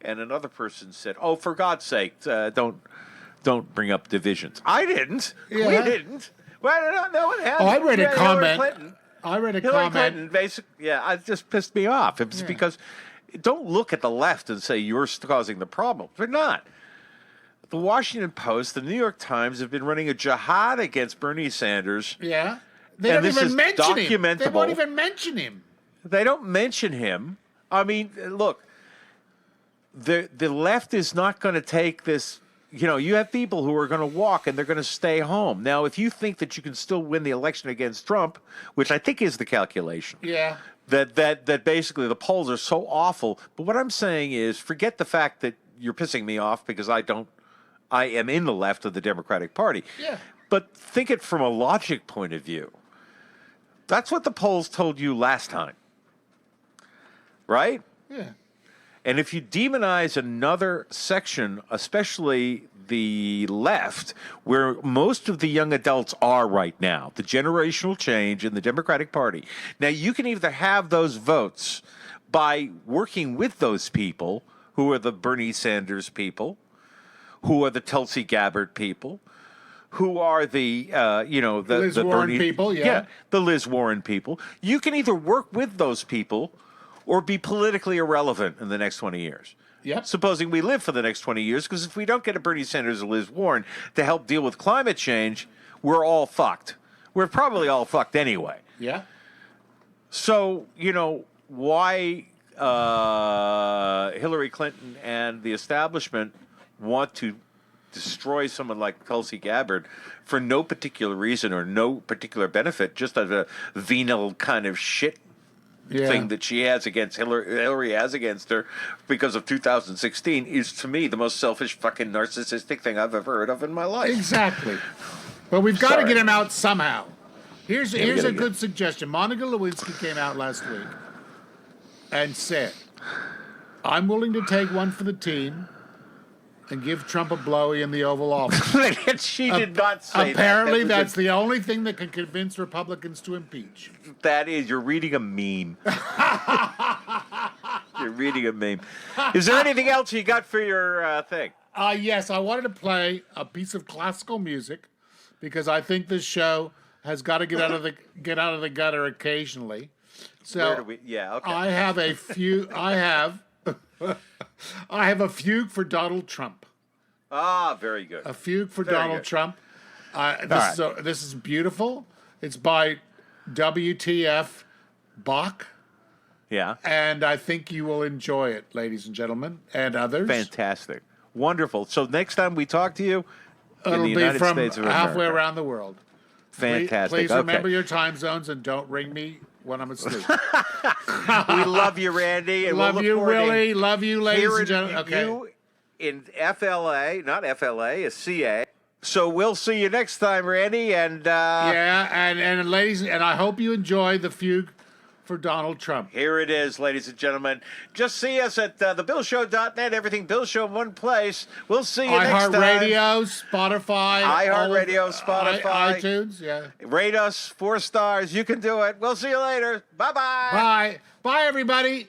and another person said, "Oh, for God's sake, don't bring up divisions." I didn't. Yeah. We didn't. Well, no one has. Oh, I read a comment. Hillary Clinton, basically, it just pissed me off. It's because don't look at the left and say you're causing the problem. They're not. The Washington Post, the New York Times have been running a jihad against Bernie Sanders. Yeah. They don't even mention him. They won't even mention him. They don't mention him. I mean, look, the left is not going to take this. You know, you have people who are going to walk and they're going to stay home. Now, if you think that you can still win the election against Trump, which I think is the calculation, that basically the polls are so awful. But what I'm saying is, forget the fact that you're pissing me off because I am in the left of the Democratic Party. Yeah. But think it from a logic point of view. That's what the polls told you last time, right? Yeah. And if you demonize another section, especially the left, where most of the young adults are right now, the generational change in the Democratic Party. Now, you can either have those votes by working with those people, who are the Bernie Sanders people, who are the Tulsi Gabbard people, who are the Liz Warren Bernie people, the Liz Warren people. You can either work with those people or be politically irrelevant in the next 20 years. Yep. Supposing we live for the next 20 years, because if we don't get a Bernie Sanders or Liz Warren to help deal with climate change, we're all fucked. We're probably all fucked anyway. Yeah. So, why Hillary Clinton and the establishment want to destroy someone like Tulsi Gabbard for no particular reason or no particular benefit, just as a venal kind of shit thing that she has against Hillary has against her because of 2016 is, to me, the most selfish, fucking narcissistic thing I've ever heard of in my life. Exactly. But we've got to get him out somehow. Here's a good suggestion. Monica Lewinsky came out last week and said, "I'm willing to take one for the team and give Trump a blowy in the Oval Office." She did not say apparently that. That's the only thing that can convince Republicans to impeach. That is, you're reading a meme. You're reading a meme. Is there anything else you got for your thing? Yes, I wanted to play a piece of classical music because I think this show has got to get out of the gutter occasionally. So where do we? Yeah, okay. I have a few. I have a fugue for Donald Trump. Ah, very good. A fugue for Very Donald good. Trump. This is beautiful. It's by WTF Bach. Yeah. And I think you will enjoy it, ladies and gentlemen, and others. Fantastic. Wonderful. So next time we talk to you, in It'll the United be from States of halfway America. around the world. Fantastic. Please Okay. remember your time zones and don't ring me when I'm asleep. We love you, Randy. And Love we'll look you, forward to Willie. Love you, ladies and hearing gentlemen. Okay. you in FLA, not FLA, a CA. So we'll see you next time, Randy. And and ladies, and I hope you enjoy the fugue for Donald Trump. Here it is, ladies and gentlemen. Just see us at thebillshow.net. Everything Bill Show in one place. We'll see you next time. iHeartRadio, Spotify. iHeartRadio, Spotify. iTunes, yeah. Rate us 4 stars. You can do it. We'll see you later. Bye-bye. Bye. Bye, everybody.